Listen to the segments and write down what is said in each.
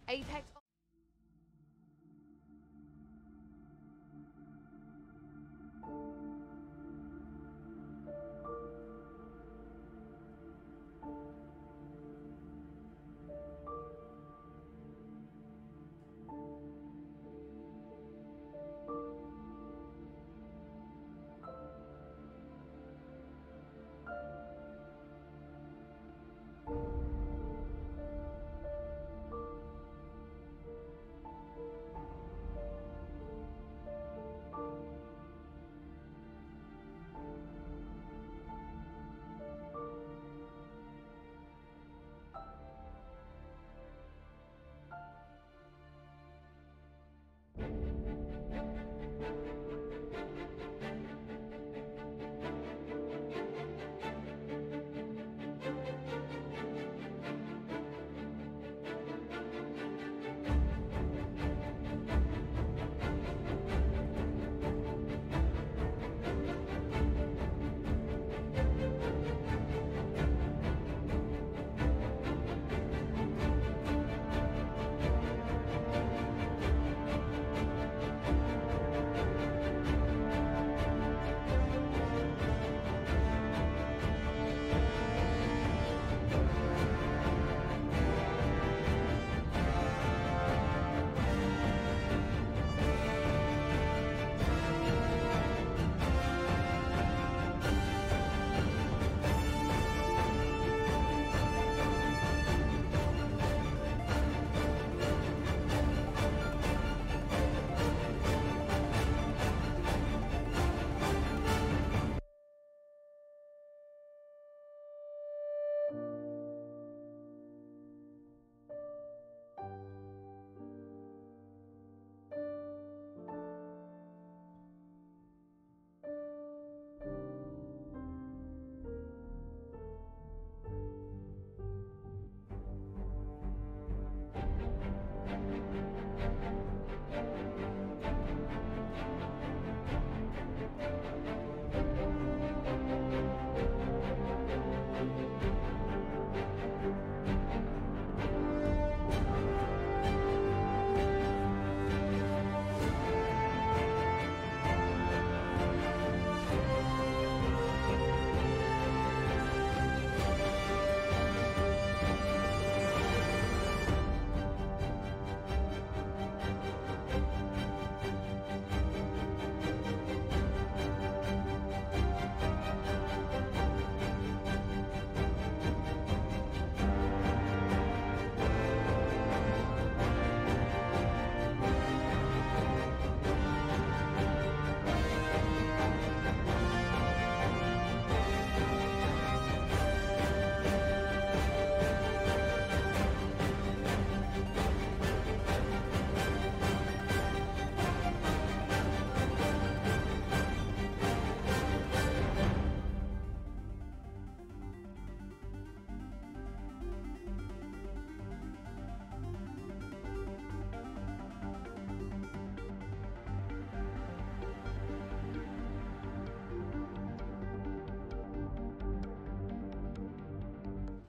Apex.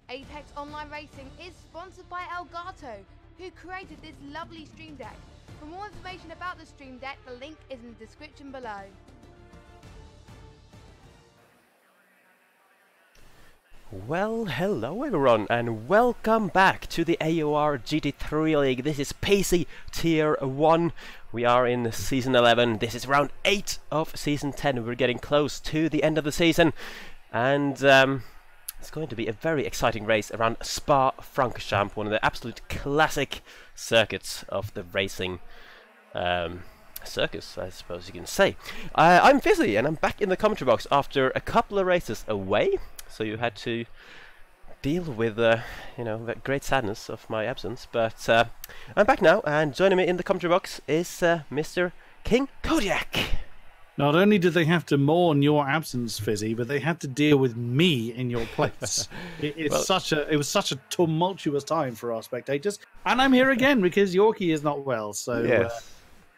Apex Online Racing is sponsored by Elgato, who created this lovely Stream Deck. For more information about the Stream Deck, the link is in the description below. Well, hello everyone and welcome back to the AOR GT3 League. This is Fisi Tier 1. We are in Season 11. This is round 8 of Season 10. We're getting close to the end of the season. And it's going to be a very exciting race around Spa-Francorchamps, one of the absolute classic circuits of the racing circus, I suppose you can say. I'm Fisi and I'm back in the commentary box after a couple of races away. So you had to deal with, you know, the great sadness of my absence. But I'm back now, and joining me in the commentary box is Mr. King-Kodiak. Not only did they have to mourn your absence, Fizzy, but they had to deal with me in your place. It was such a tumultuous time for our spectators, and I'm here again because Yorkie is not well. So yes.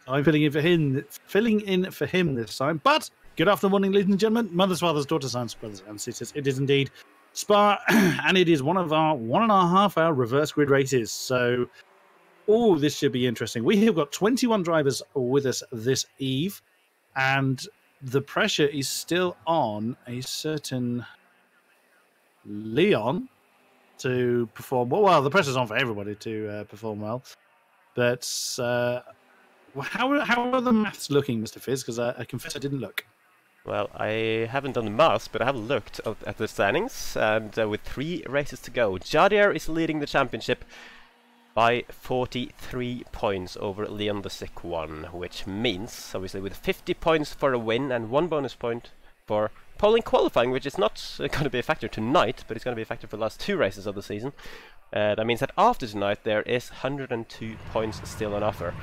I'm filling in for him this time. But good afternoon, ladies and gentlemen, mothers, fathers, daughters, sons, brothers, and sisters. It is indeed Spa, and it is one of our 1.5 hour reverse grid races. So Oh, this should be interesting. We have got 21 drivers with us this eve, and the pressure is still on a certain Leon to perform well. Well, the pressure's on for everybody to perform well. But how are the maths looking, Mr. Fizz? Because I confess I didn't look. Well, I haven't done the maths, but I have looked at the standings, and with 3 races to go, Jadier is leading the championship by 43 points over Leon the Sick One, which means, obviously, with 50 points for a win and 1 bonus point for polling qualifying, which is not going to be a factor tonight, but it's going to be a factor for the last 2 races of the season. That means that after tonight there is 102 points still on offer.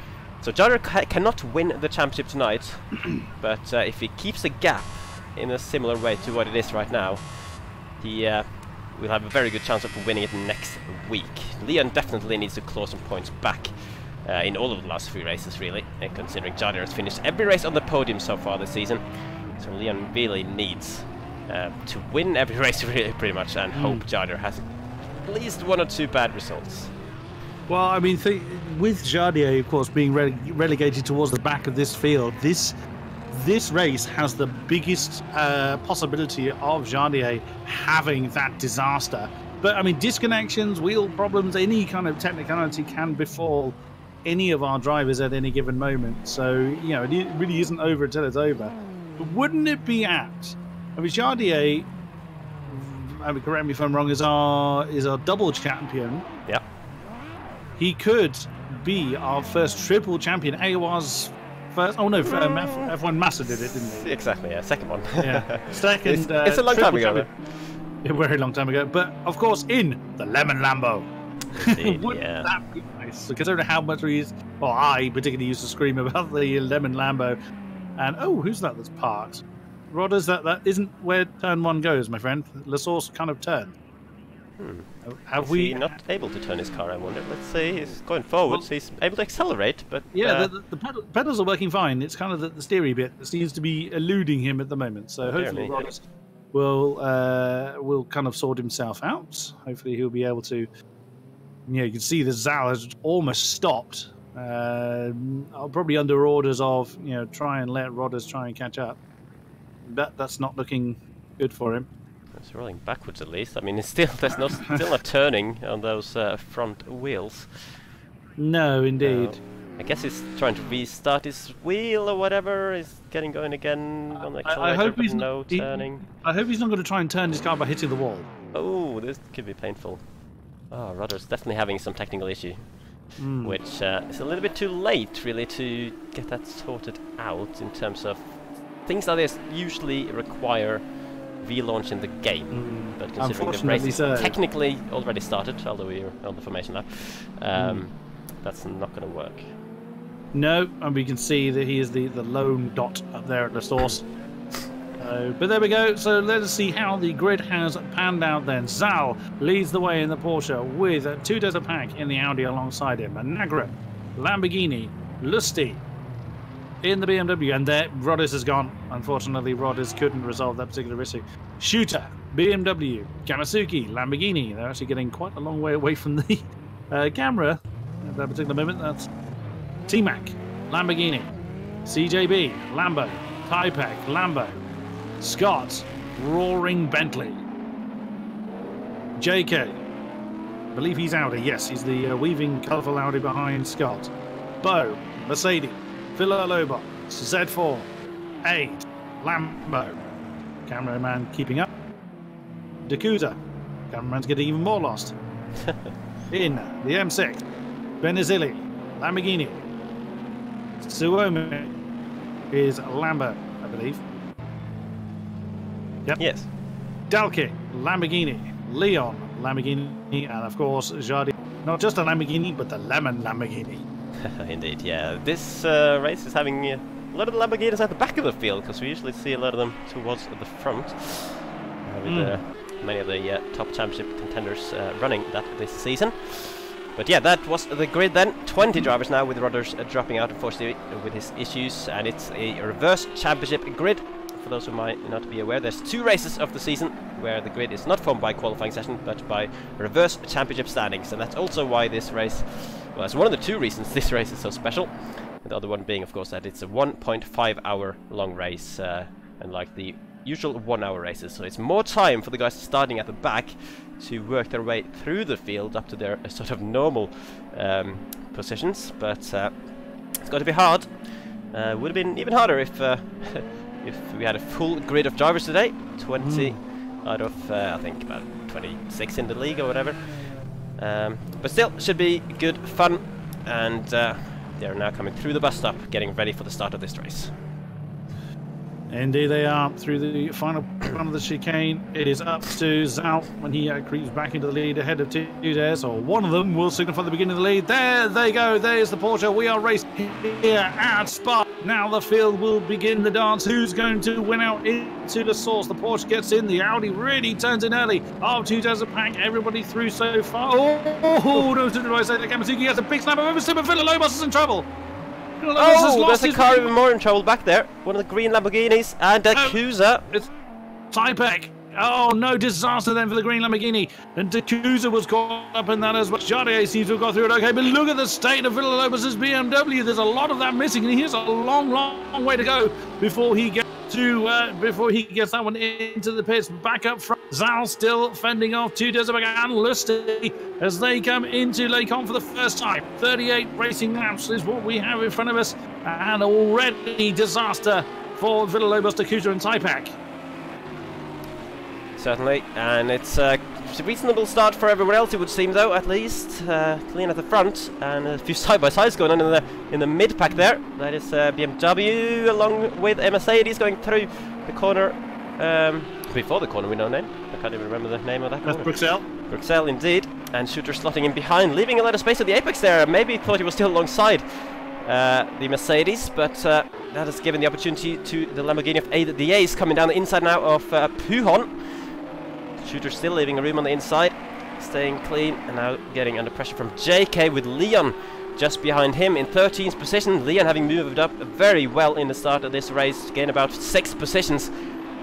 So Jadier cannot win the championship tonight, but if he keeps a gap in a similar way to what it is right now, he will have a very good chance of winning it next week. Leon definitely needs to claw some points back in all of the last 3 races, really, considering Jadier has finished every race on the podium so far this season. So Leon really needs to win every race, really, pretty much, and hope Jadier has at least 1 or 2 bad results. Well, I mean, with Jadier, of course, being relegated towards the back of this field, this race has the biggest possibility of Jadier having that disaster. But, I mean, disconnections, wheel problems, any kind of technicality can befall any of our drivers at any given moment. So, you know, it really isn't over until it's over. But wouldn't it be apt? I mean, Jadier, I mean, correct me if I'm wrong, is our double champion. Yeah. He could be our first triple champion. AOR's first. Oh no, F1 Master did it, didn't he? Exactly, yeah, second one. Yeah, second. It's a long time ago. A very long time ago, but of course in the Lemon Lambo. Indeed, Wouldn't yeah. that be nice? Considering how much we use, well, I particularly used to scream about the Lemon Lambo. And oh, who's that that's parked? Rodders, that isn't where turn 1 goes, my friend. La Source kind of turn. Have we not able to turn his car, I wonder? Let's see, he's going forward, so he's able to accelerate, but... Yeah, the pedals are working fine. It's kind of the steery bit that seems to be eluding him at the moment. So hopefully Rodders will kind of sort himself out. Hopefully he'll be able to... You know, you can see the Zal has almost stopped. Probably under orders of, you know, try and let Rodders try and catch up. That's not looking good for him. It's rolling backwards at least. I mean, it's still still not turning on those front wheels. No, indeed. I guess he's trying to restart his wheel or whatever. He's getting going again on the accelerator, I hope he's no not, turning. I hope he's not going to try and turn his car by hitting the wall. Oh, this could be painful. Oh, Rodder's definitely having some technical issue, which is a little bit too late, really, to get that sorted out in terms of things like this usually require relaunch in the game, but considering the race is technically already started, although we're on the formation now, that's not going to work. No, and we can see that he is the lone dot up there at the source. But there we go. So let us see how the grid has panned out then. Zal leads the way in the Porsche with 2 Desert Pack in the Audi alongside him. Nagra, Lamborghini, Lusty in the BMW, and there Rodders has gone. Unfortunately, Rodders couldn't resolve that particular issue. Shooter, BMW, Kamasuki, Lamborghini. They're actually getting quite a long way away from the camera at that particular moment. That's T-Mac, Lamborghini, CJB, Lambo, Typec, Lambo, Scott, Roaring Bentley, JK, I believe he's Audi. Yes, he's the weaving colourful Audi behind Scott. Bo, Mercedes, Villa Lobot, Z4, Aid, Lambo, cameraman keeping up, Dakuta, cameraman's getting even more lost. In the M6, Benizili, Lamborghini, Suomi is Lambo, I believe. Yep. Yes. Dalke, Lamborghini, Leon, Lamborghini, and of course Jardi. Not just a Lamborghini, but the Lemon Lamborghini. Indeed, yeah. This race is having a lot of the Lamborghinis at the back of the field, because we usually see a lot of them towards the front. With many of the top championship contenders running that this season. But yeah, that was the grid then. 20 drivers now, with Rodders dropping out, unfortunately, with his issues. And it's a reverse championship grid. For those who might not be aware, there's 2 races of the season where the grid is not formed by qualifying session, but by reverse championship standings. And that's also why this race Well, that's one of the two reasons this race is so special. And the other one being, of course, that it's a 1.5 hour long race, unlike the usual 1 hour races. So it's more time for the guys starting at the back to work their way through the field up to their sort of normal positions. But it's got to be hard. Would have been even harder if if we had a full grid of drivers today. 20 out of I think about 26 in the league or whatever. But still, should be good fun. And they are now coming through the bus stop, getting ready for the start of this race. Indeed they are, through the final run of the chicane. It is up to Zal when he creeps back into the lead ahead of two there. So one of them will signify the beginning of the lead. There they go, there's the Porsche. We are racing here at Spa. Now the field will begin the dance. Who's going to win out into the source? The Porsche gets in, the Audi really turns in early. R2 does a pack, everybody through so far. Oh, no, did I say that Kamasuki has a big snap over Super Lambos is in trouble. Oh, there's a car even more in trouble back there. One of the green Lamborghinis and Dacusa. It's Typek. Oh no, disaster then for the green Lamborghini. And Dacusa was caught up in that as well. Jardier seems to have got through it okay, but look at the state of Villalobos' BMW. There's a lot of that missing, and here's a long, long way to go before he gets that one into the pits. Back up front, Zal still fending off to Desabag and Lusty as they come into Lacon for the first time. 38 racing laps is what we have in front of us, and already disaster for Villalobos, Dacusa and Typek. Certainly, and it's a reasonable start for everyone else, it would seem, though, at least. Clean at the front, and a few side-by-sides going on in the mid-pack there. That is BMW, along with a Mercedes going through the corner. Before the corner, we know name. I can't even remember the name of that corner. That's Bruxelles. Bruxelles, indeed. And Shooter slotting in behind, leaving a lot of space at the apex there. Maybe thought he was still alongside the Mercedes, but that has given the opportunity to the Lamborghini of the Ace coming down the inside now of Pujon. Shooter still leaving a room on the inside, staying clean, and now getting under pressure from JK with Leon just behind him in 13th position. Leon having moved up very well in the start of this race, gained about 6 positions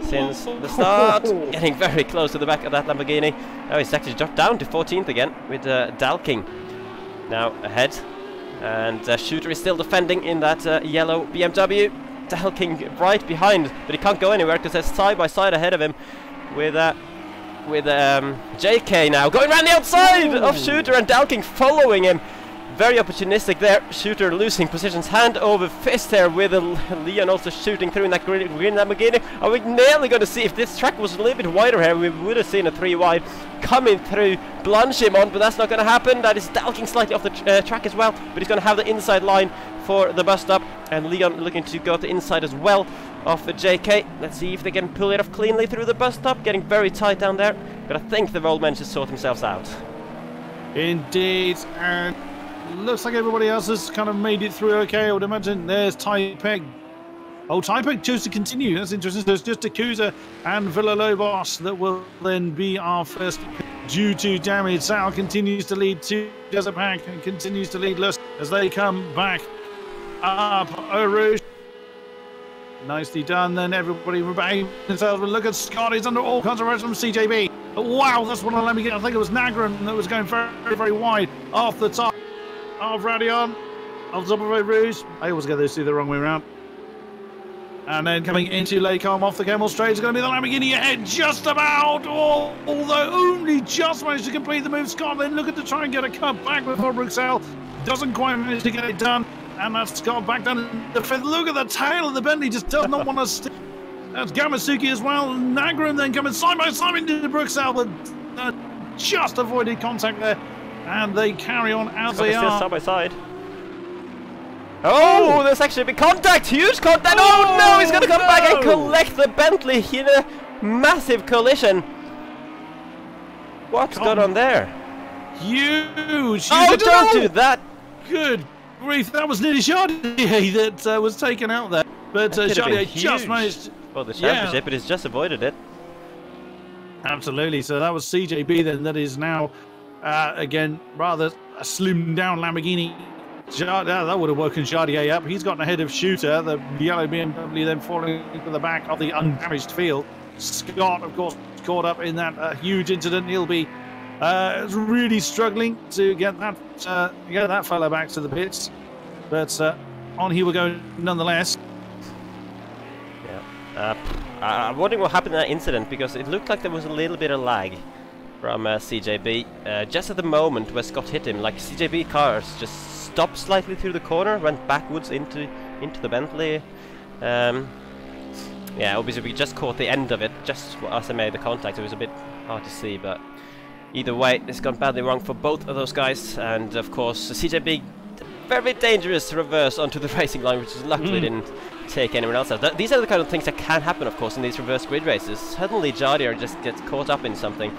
since the start, getting very close to the back of that Lamborghini. Now he's actually dropped down to 14th again with Dalking now ahead, and Shooter is still defending in that yellow BMW. Dalking right behind, but he can't go anywhere because there's side by side ahead of him with JK now going around the outside of Shooter, and Dalking following him. Very opportunistic there. Shooter losing positions hand over fist there, with Leon also shooting through in that green Lamborghini. Are we nearly going to see, if this track was a little bit wider here, we would have seen a 3 wide coming through, plunge him on, but that's not going to happen. That is Dalking slightly off the track as well, but he's going to have the inside line for the bus stop, and Leon looking to go up the inside as well of JK. Let's see if they can pull it off cleanly through the bus stop, getting very tight down there, but I think the roll men should sort themselves out. Indeed, and looks like everybody else has kind of made it through okay. I would imagine there's Typek. Oh, Typek chose to continue. That's interesting. There's just Dacusa and Villalobos that will then be our first due to damage. Sal continues to lead to Desert Pack and continues to lead Lust as they come back up. Rouge. Nicely done. Then everybody behaving themselves. But look at Scott. He's under all kinds of pressure from CJB. Wow, that's one of them. I think it was Nagran that was going very, very wide off the top of Radion, off the top of Rouge. I always get those two the wrong way around. And then coming into Lacombe off the Camel Straight is going to be the Lamborghini ahead, just about, although only just managed to complete the move. Scott then looking to try and get a cut back before Bruxelles. Doesn't quite manage to get it done. And that's Scott back down in the 5th. Look at the tail of the Bentley, just does not want to stick. That's Gamasuki as well. Nagran then coming side by side into Bruxelles, but just avoided contact there. And they carry on as they are. Side by side. Oh, there's actually a big contact, huge contact. Oh no, he's going to come back and collect the Bentley in a massive collision. What's going on there? Huge. Oh, don't do that. Good grief, that was nearly Chardier that was taken out there. But Chardier just managed. Well, the championship, but he's just avoided it. Absolutely. So that was CJB then. That is now, again, rather a slimmed down Lamborghini. That would have woken Chardier up. He's gotten ahead of Shooter, the yellow BMW, then falling into the back of the undamaged field. Scott, of course, caught up in that huge incident. He'll be is really struggling to get that fellow back to the pits. But on he will go nonetheless. Yeah. I'm wondering what happened in that incident, because it looked like there was a little bit of lag from CJB. Just at the moment where Scott hit him, like CJB cars just stopped slightly through the corner, went backwards into the Bentley. Yeah, obviously we just caught the end of it, just as I made the contact. It was a bit hard to see, but either way, it's gone badly wrong for both of those guys. And of course, CJB, very dangerous reverse onto the racing line, which luckily didn't take anyone else out. These are the kind of things that can happen, of course, in these reverse grid races. Suddenly Jardier just gets caught up in something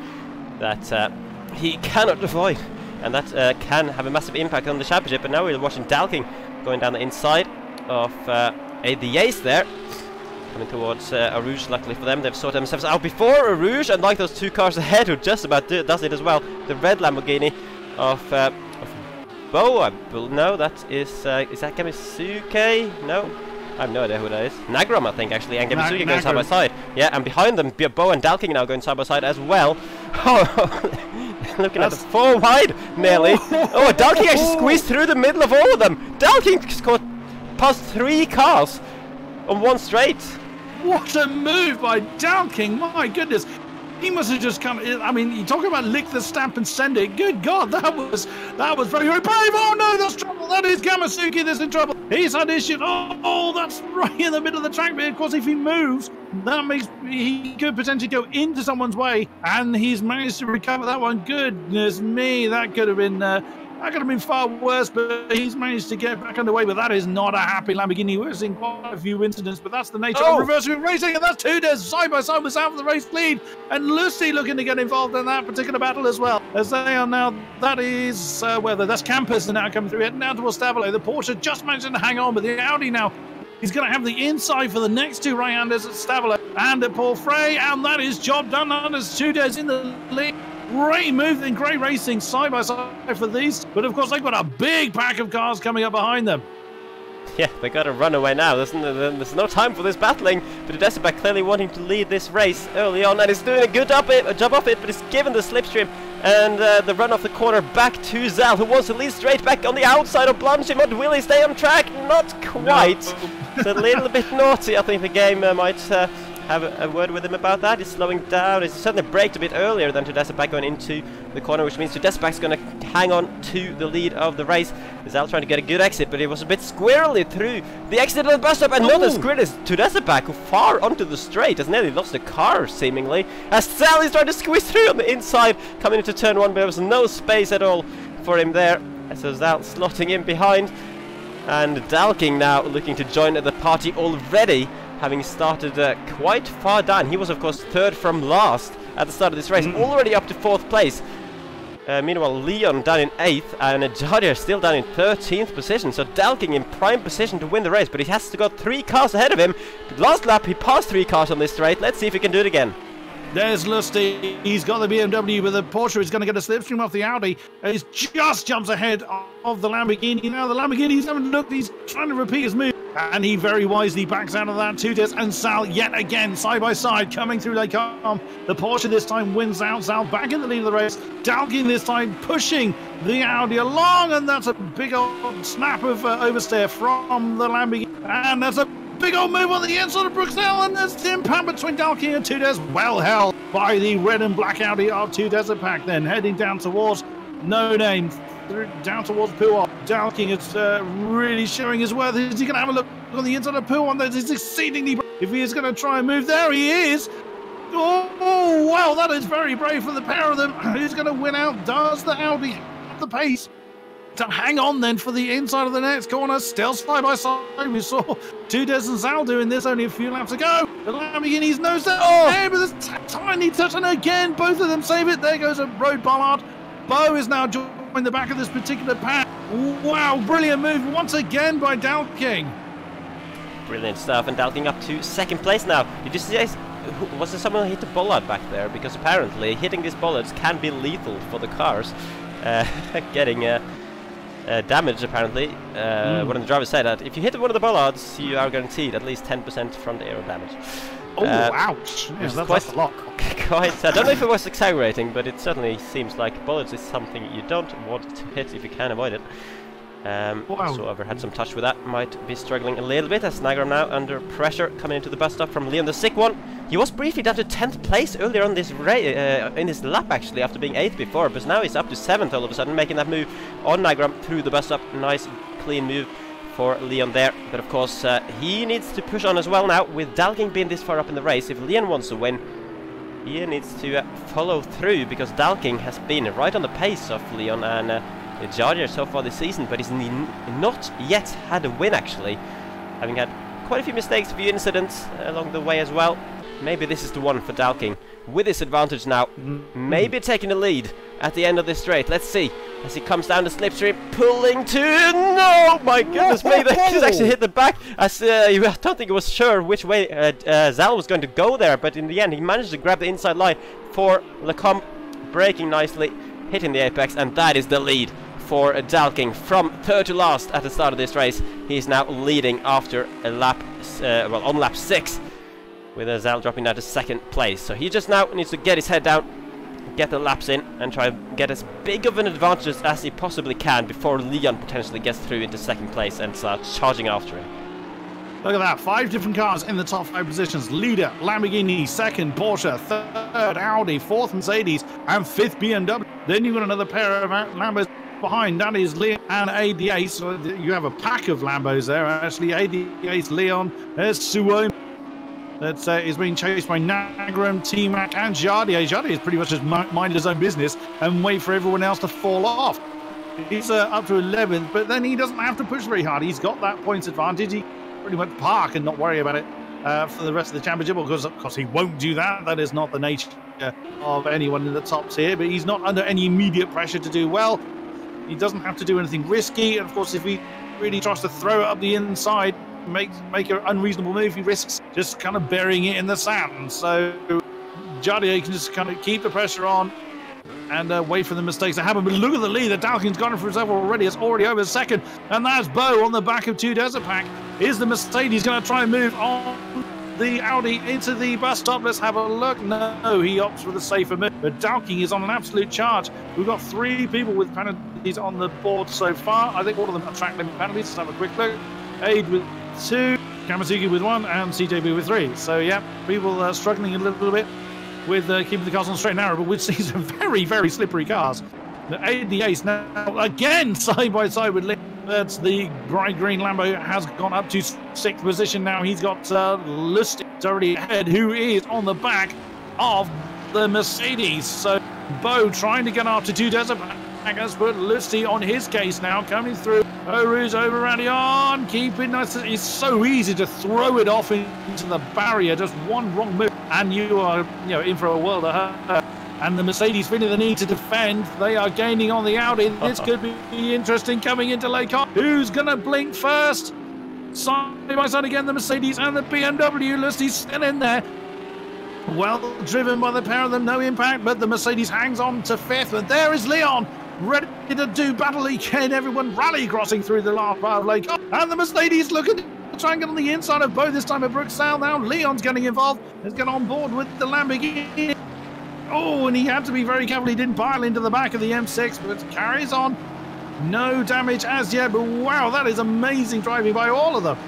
that he cannot avoid, and that can have a massive impact on the championship. And now we're watching Dalking going down the inside of the Ace there, coming towards Rouge. Luckily for them, they've sorted themselves out before Rouge, and like those two cars ahead who just about does it as well. The red Lamborghini of Bo, no, that is that Gamisuke? No, I have no idea who that is. Nagram, I think, actually, and Gamisuke going side by side. Yeah, and behind them, Bo and Dalking now going side by side as well. Looking at the 4 wide, nearly. Oh, Dalking actually squeezed through the middle of all of them. Dalking scored past 3 cars on one straight. What a move by Dalking! My goodness, he must have just come. I mean, you talk about lick the stamp and send it. Good God, that was very, very brave. Oh no, that's trouble. That is Gamasuki that's in trouble. He's had issues. Oh, that's right in the middle of the track. But of course, if he moves, that means he could potentially go into someone's way, and he's managed to recover that one. Goodness me, that could have been far worse, but he's managed to get back underway. But that is not a happy Lamborghini. We're seeing quite a few incidents, but that's the nature of reverse grid racing, and that's Tudors side by side with out for the race lead, and Lucy looking to get involved in that particular battle as well. As they are now, that is that's Campus now coming through, heading down towards Stavolo. The Porsche just managed to hang on, but the Audi now, he's going to have the inside for the next 2 right-handers at Stavolo and at Paul Frey, and that is job done. That is Tudors in the lead. Great move in great racing side by side for these, but of course they've got a big pack of cars coming up behind them. Yeah, they got to run away now. There's no time for this battling, but Decibel clearly wanting to lead this race early on, and he's doing a good job of it, but he's given the slipstream, and the run off the corner back to Zal, who wants to lead straight back on the outside of Blanchard. But will he stay on track? Not quite. No. It's a little bit naughty. I think the game might have a word with him about that. He's slowing down. He's certainly braked a bit earlier than Tudesabak going into the corner, which means Tudesabak's going to hang on to the lead of the race. Zal trying to get a good exit, but he was a bit squirrely through the exit of the bus stop, and not as great as Tudesabak, who far onto the straight has nearly lost the car, seemingly, as Zal is trying to squeeze through on the inside, coming into turn 1, but there was no space at all for him there. So Zal slotting in behind, and Dalking now looking to join the party already, having started quite far down. He was, of course, 3rd from last at the start of this race, already up to 4th place. Meanwhile, Leon down in 8th, and Jardier still down in 13th position. So Dalking in prime position to win the race, but he has to go 3 cars ahead of him. Last lap, he passed 3 cars on this straight. Let's see if he can do it again. There's Lusty. He's got the BMW with the Porsche. He's going to get a slipstream off the Audi. He just jumps ahead of the Lamborghini. Now the Lamborghini's having looked. He's trying to repeat his move, and he very wisely backs out of that. Tudors and Sal yet again side by side coming through Lake Arm. The Porsche this time wins out. Sal back in the lead of the race. Dalking this time pushing the Audi along, and that's a big old snap of oversteer from the Lamborghini, and that's a big old move on the inside of Bruxelles, and there's the impact between Dalking and Tudors, well held by the red and black Audi of Tudesabak. Then heading down towards No Name, down towards Puon. Dalking is really showing his worth. Is he going to have a look on the inside of Puon? That is exceedingly brave. If he is going to try and move, there he is. Oh, wow, that is very brave for the pair of them. Who's going to win out? Does the Audi have the pace to hang on then for the inside of the next corner? Still side by side. We saw Tudors and Zal doing this only a few laps ago. The Lamborghini's nose there. Oh, but there's a tiny touch, and again both of them save it. There goes a road bollard. Bo is now joining the back of this particular pack. Wow, brilliant move once again by Dalking. Brilliant stuff, and Dalking up to 2nd place now. Did you see, was there someone who hit the bollard back there? Because apparently hitting these bollards can be lethal for the cars. Getting damage, apparently. One of the drivers said that if you hit one of the bollards, you are guaranteed at least 10% front aero damage. Oh, ouch! Yeah, that's a lot. Quite. I don't know if it was exaggerating, but it certainly seems like bullets is something you don't want to hit if you can avoid it. Wow. So whoever had some touch with that might be struggling a little bit, as Nagram now under pressure coming into the bus stop from Leon the sick one. He was briefly down to 10th place earlier on this in his lap actually, after being 8th before, but now he's up to 7th all of a sudden, making that move on Nagram through the bus stop. Nice clean move for Leon there, but of course he needs to push on as well now, with Dalking being this far up in the race. If Leon wants to win, he needs to follow through, because Dalking has been right on the pace of Leon and Jardier so far this season, but he's not yet had a win actually, having had quite a few mistakes, a few incidents along the way as well. Maybe this is the one for Dalking, with his advantage now, maybe taking the lead at the end of this straight. Let's see, as he comes down the slipstream, pulling to... No! My goodness me, he's actually hit the back, as I don't think he was sure which way Zal was going to go there, but in the end he managed to grab the inside line for Lecomte, braking nicely, hitting the apex, and that is the lead for Dalking from third to last at the start of this race. He's now leading after a lap, on lap 6, with Zal dropping down to 2nd place. So he just now needs to get his head down, get the laps in, and try and get as big of an advantage as he possibly can before Leon potentially gets through into 2nd place and starts charging after him. Look at that, 5 different cars in the top 5 positions. Leader, Lamborghini, 2nd, Porsche, 3rd, Audi, 4th, Mercedes, and 5th, BMW. Then you've got another pair of Lambos behind. That is Leon and ADA. So you have a pack of Lambos there. Actually, ADA's Leon, there's Suwon. That is being chased by Nagram, T-Mac, and Jardier. Jardier is pretty much just mind his own business and wait for everyone else to fall off. He's up to 11th, but then he doesn't have to push very hard. He's got that points advantage. He pretty much park and not worry about it for the rest of the championship, because of course he won't do that. That is not the nature of anyone in the top tier, but he's not under any immediate pressure to do well. He doesn't have to do anything risky, and of course if he really tries to throw it up the inside, make an unreasonable move, he risks just kind of burying it in the sand. So Jardier can just kind of keep the pressure on and wait for the mistakes to happen. But look at the lead that Dalking's gone for himself already. It's already over 2nd, and that's Bo on the back of 2 Desert Pack. Is the Mercedes going to try and move on the Audi into the bus stop? Let's have a look. No, he opts for the safer move, but Dalking is on an absolute charge. We've got 3 people with penalties on the board so far. I think all of them are track limit penalties. Let's have a quick look. Aid with 2, Kamasuki with 1, and CJB with 3. So yeah, people are struggling a little bit with keeping the cars on straight and narrow, but we've seen some very, very slippery cars. The ADA's now again side by side with Lee. That's the bright green Lambo has gone up to 6th position now. He's got Lustig already ahead, who is on the back of the Mercedes. So Bo trying to get after 2 Desert Pack has put Lustig on his case now, coming through. Oru's over Radion, keeping nice. It's so easy to throw it off into the barrier. Just one wrong move, and you are in for a world of hurt. And the Mercedes feeling the need to defend. They are gaining on the Audi. This could be interesting coming into Lake. Who's going to blink first? Side by side again, the Mercedes and the BMW. Lustig's still in there. Well driven by the pair of them, no impact, but the Mercedes hangs on to 5th. And there is Leon, ready to do battle again. Everyone rally crossing through the last part of Lake. And the Mercedes looking to try and get on the inside of Bo, this time at Brookesdale. Now Leon's getting involved. He's got on board with the Lamborghini. Oh, and he had to be very careful. He didn't pile into the back of the M6, but carries on. No damage as yet, but wow, that is amazing driving by all of them.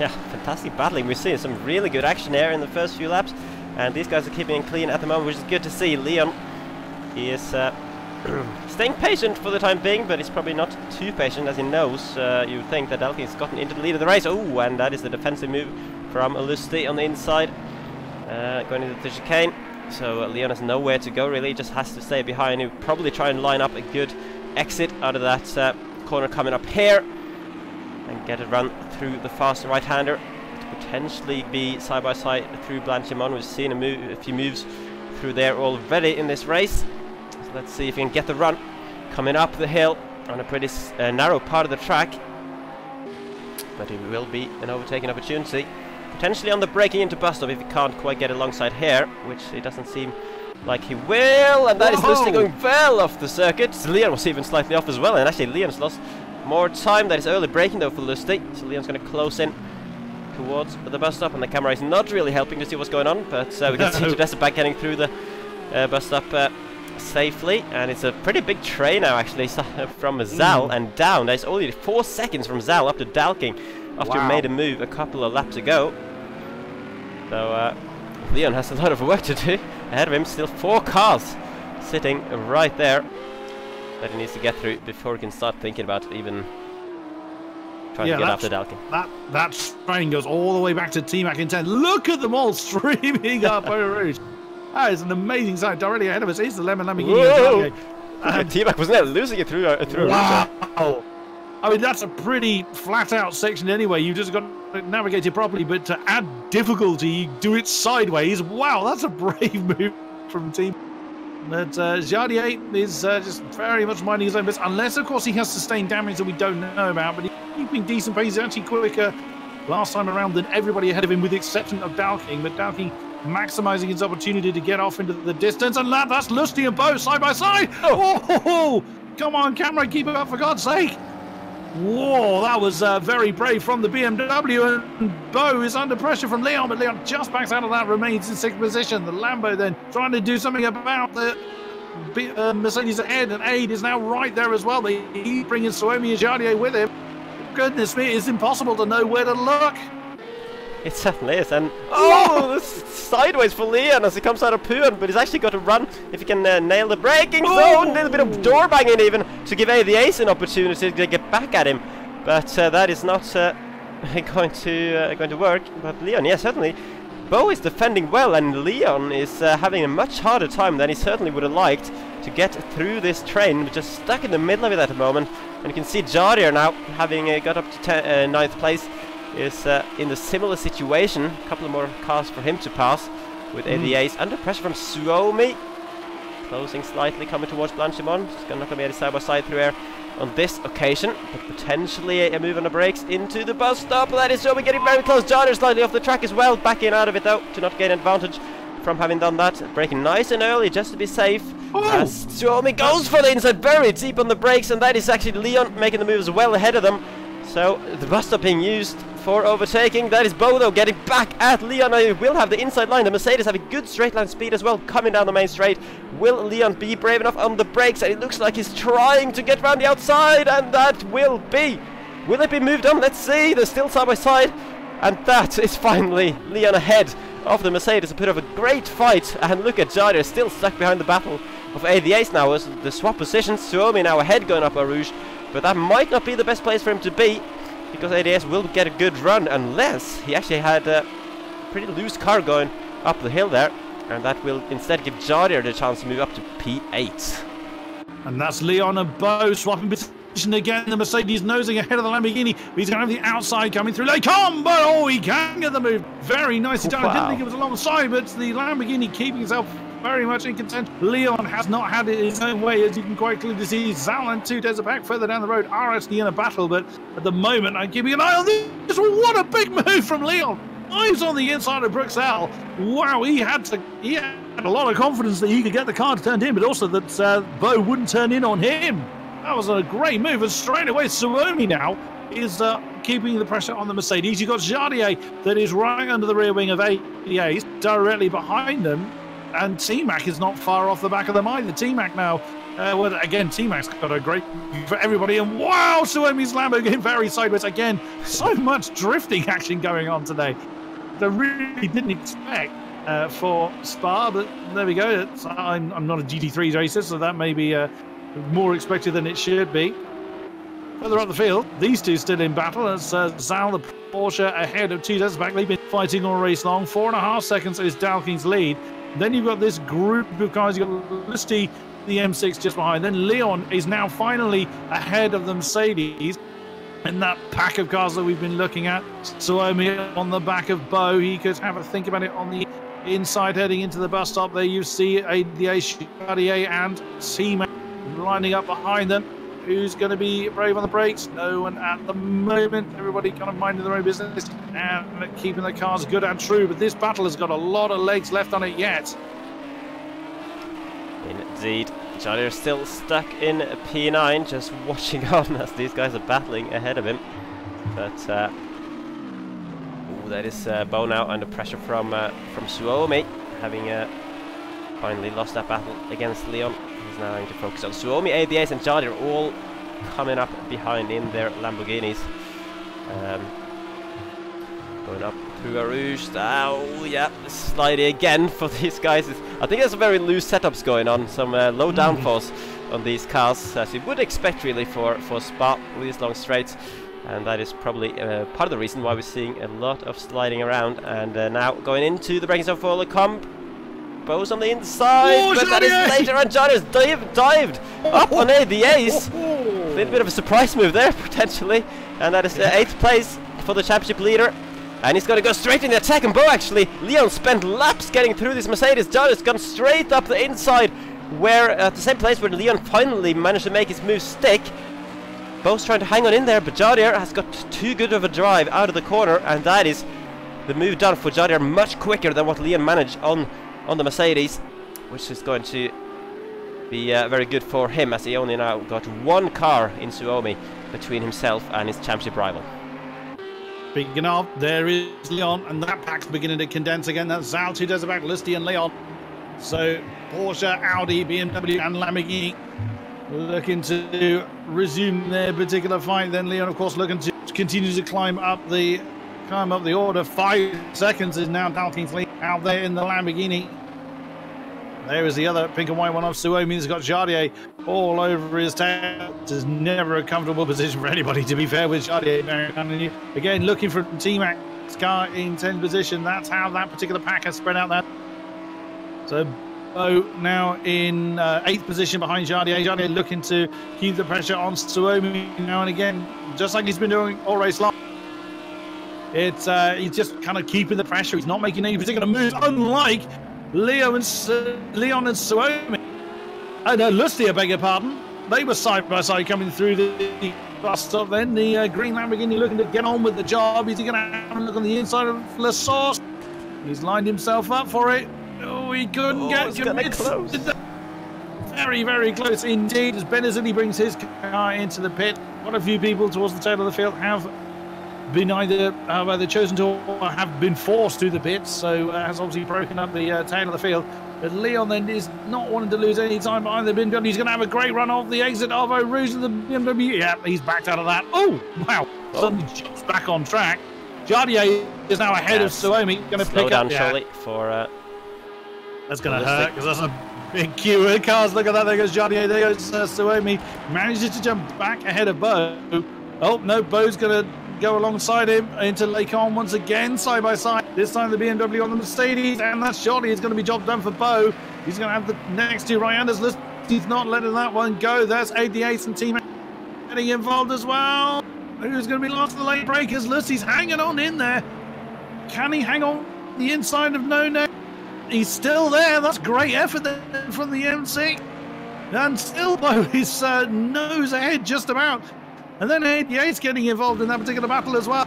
Yeah, fantastic battling. We're seeing some really good action here in the first few laps, and these guys are keeping it clean at the moment, which is good to see. Leon, he is staying patient for the time being, but he's probably not too patient, as he knows. You would think that Dalking's gotten into the lead of the race. Oh, and that is the defensive move from Lustig on the inside, going into the chicane. So Leon has nowhere to go really, just has to stay behind. He'll probably try and line up a good exit out of that corner coming up here and get it run through the fast right-hander to potentially be side by side through Blanchimon. We've seen a few moves through there already in this race. So let's see if he can get the run coming up the hill on a pretty narrow part of the track, but it will be an overtaking opportunity. Potentially on the braking into bus stop if he can't quite get alongside here, which it doesn't seem like he will, and that is Lustig going well off the circuit. Leon was even slightly off as well, and actually Leon's lost more time. That is early braking though for Lustig, so Leon's going to close in towards the bus stop, and the camera is not really helping to see what's going on, but we can see Tudesa back getting through the bus stop safely, and it's a pretty big train now actually, from Zal and down. There's only 4 seconds from Zal up to Dalking after he made a move a couple of laps ago. So Leon has a lot of work to do ahead of him. Still 4 cars sitting right there that he needs to get through before he can start thinking about even trying to get after Dalking. That train goes all the way back to T-Mac in 10. Look at them all streaming up Eau Rouge. That is an amazing sight. Directly ahead of us is the Lemon Lamborghini. T-Mac wasn't there losing it through wow. Rouge. I mean, that's a pretty flat-out section anyway. You just got to navigate it properly, but to add difficulty, do it sideways. Wow, that's a brave move from Team. But Jardier is just very much minding his own business, unless, of course, he has sustained damage that we don't know about. But he's keeping decent pace. He's actually quicker last time around than everybody ahead of him, with the exception of Dalking. But Dalking maximising his opportunity to get off into the distance. And that's Lusty and Bo side by side. Oh, come on, camera, keep it up for God's sake. Whoa, that was very brave from the BMW, and Bo is under pressure from Leon, but Leon just backs out of that, remains in 6th position. The Lambo then trying to do something about the Mercedes ahead, and Aid is now right there as well. He's bringing Suomi and Jardier with him. Goodness me, it's impossible to know where to look. It certainly is, and sideways for Leon as he comes out of Puan, but he's actually got to run if he can nail the braking zone. A little bit of door banging even to give A the Ace an opportunity to get back at him, but that is not going to work. But Leon, yeah, certainly, Bo is defending well, and Leon is having a much harder time than he certainly would have liked to get through this train. We're just stuck in the middle of it at the moment, and you can see Jardier now, having got up to 9th place, is in the similar situation. A couple of more cars for him to pass, with the Ace under pressure from Suomi, closing slightly, coming towards Blanchimon. It's not going to be any side-by-side through air on this occasion, but potentially a move on the brakes into the bus stop. That is Suomi getting very close. Jardier slightly off the track as well, backing out of it though to not gain advantage from having done that. Braking nice and early just to be safe. As Suomi goes for the inside, very deep on the brakes, and that is actually Leon making the moves well ahead of them. So the bus stop being used for overtaking. That is Bo though getting back at Leon. He will have the inside line. The Mercedes having good straight line speed as well, coming down the main straight. Will Leon be brave enough on the brakes? And it looks like he's trying to get around the outside, and that will be. Will it be moved on? Let's see. They're still side by side, and that is finally Leon ahead of the Mercedes. A bit of a great fight, and look at Jardier still stuck behind the battle of A the Ace now as the swap positions. Suomi now ahead going up Eau Rouge, but that might not be the best place for him to be, because ADS will get a good run unless he actually had a pretty loose car going up the hill there, and that will instead give Jardier the chance to move up to P8. And that's Leon and Bo swapping position again. The Mercedes nosing ahead of the Lamborghini. He's going to have the outside coming through. They come, but he can get the move very nicely done. I didn't think it was alongside, but the Lamborghini keeping himself very much in contention. Leon has not had it his own way, as you can quite clearly see. Zal and Tudesa back further down the road are actually in a battle, but at the moment I'm keeping an eye on this. What a big move from Leon! Eyes on the inside of Bruxelles. Wow, he had a lot of confidence that he could get the car turned in, but also that Bo wouldn't turn in on him. That was a great move, and straight away Suomi now is keeping the pressure on the Mercedes. You've got Jardier that is right under the rear wing of ADAs, directly behind them. And T-Mac is not far off the back of them either. T-Mac now, well, again, T-Mac's got a great for everybody. And wow, Suomi's Lambo getting very sideways again. So much drifting action going on today. I really didn't expect for Spa, but there we go. I'm not a GT3 racer, so that may be more expected than it should be. Further up the field, these two still in battle as Zal, the Porsche, ahead of Tudesa back. They've been fighting all race long. 4.5 seconds is Dalking's lead. Then you've got this group of guys. You've got Lusty, the M6 just behind. Then Leon is now finally ahead of the Mercedes in that pack of cars that we've been looking at. Suomi on the back of Bo. He could have a think about it on the inside heading into the bus stop. There you see the Jardier and T-Mac lining up behind them. Who's going to be brave on the brakes? No one at the moment. Everybody kind of minding their own business and keeping their cars good and true. But this battle has got a lot of legs left on it yet. Indeed. Jardier still stuck in P9, just watching on as these guys are battling ahead of him. But that is Bo now under pressure from Suomi, having finally lost that battle against Leon. He's now going to focus on Suomi, ADS and Jardy are all coming up behind in their Lamborghinis. Going up through Arouge. Oh yeah, sliding again for these guys. I think there's some very loose setups going on, some low downforce on these cars, as you would expect really for Spa with these long straights. And that is probably part of the reason why we're seeing a lot of sliding around. And now going into the braking zone for Lecombe. Bo's on the inside, but that is later, and John has dived up on ADAs. A little bit of a surprise move there, potentially. And that is 8th place for the championship leader. And he's going to go straight in the attack, and Bo actually, Leon spent laps getting through this Mercedes. John has gone straight up the inside, where at the same place where Leon finally managed to make his move stick. Bo's trying to hang on in there, but Jardier has got too good of a drive out of the corner, and that is the move done for Jardier much quicker than what Leon managed on the Mercedes, which is going to be very good for him, as he only now got one car in Suomi between himself and his championship rival. Speaking of, there is Leon, and that pack's beginning to condense again. That's Zout who does it back, Lusty and Leon. So Porsche, Audi, BMW and Lamborghini looking to resume their particular fight. Then Leon, of course, looking to continue to climb up the order. 5 seconds is now Dalton's lead out there in the Lamborghini. There is the other pink and white one of Suomi. He's got Jardier all over his tail. This is never a comfortable position for anybody, to be fair, with Jardier. Again, looking for T-Mac's car in 10th position. That's how that particular pack has spread out there. So Bo now in 8th position behind Jardier. Jardier looking to keep the pressure on Suomi now and again, just like he's been doing all race long. It's he's just kind of keeping the pressure. He's not making any particular moves, unlike Leon and Suomi. Lusty, I beg your pardon. They were side by side coming through the bus stop. Then the green Lamborghini looking to get on with the job. Is he going to have a look on the inside of La Source? He's lined himself up for it. Oh, he couldn't get close. Very, very close indeed. As Benazini brings his car into the pit. Quite a few people towards the tail of the field have been either chosen to or have been forced to the pits, so has obviously broken up the tail of the field. But Leon then is not wanting to lose any time behind the BMW. He's going to have a great run off the exit of Eau Rouge of the BMW. Yeah, he's backed out of that. Oh, wow. Suddenly jumps back on track. Jardier is now ahead of Suomi. Going to pick up. Surely for... that's going to hurt, because that's a big queue of cars. Look at that. There goes Jardier. There goes Suomi. Manages to jump back ahead of Bo. Oh, no, Bo's going to go alongside him into Lecombe once again, side by side. This time the BMW on the Mercedes, and that surely is going to be job done for Bo. He's going to have the next two Ryandas list. He's not letting that one go. There's AD8 and Team getting involved as well. Who's going to be last of the late breakers? Lucy's hanging on in there. Can he hang on the inside of No? He's still there. That's great effort there from the MC. And still Bo is nose ahead just about. And then AD8's getting involved in that particular battle as well.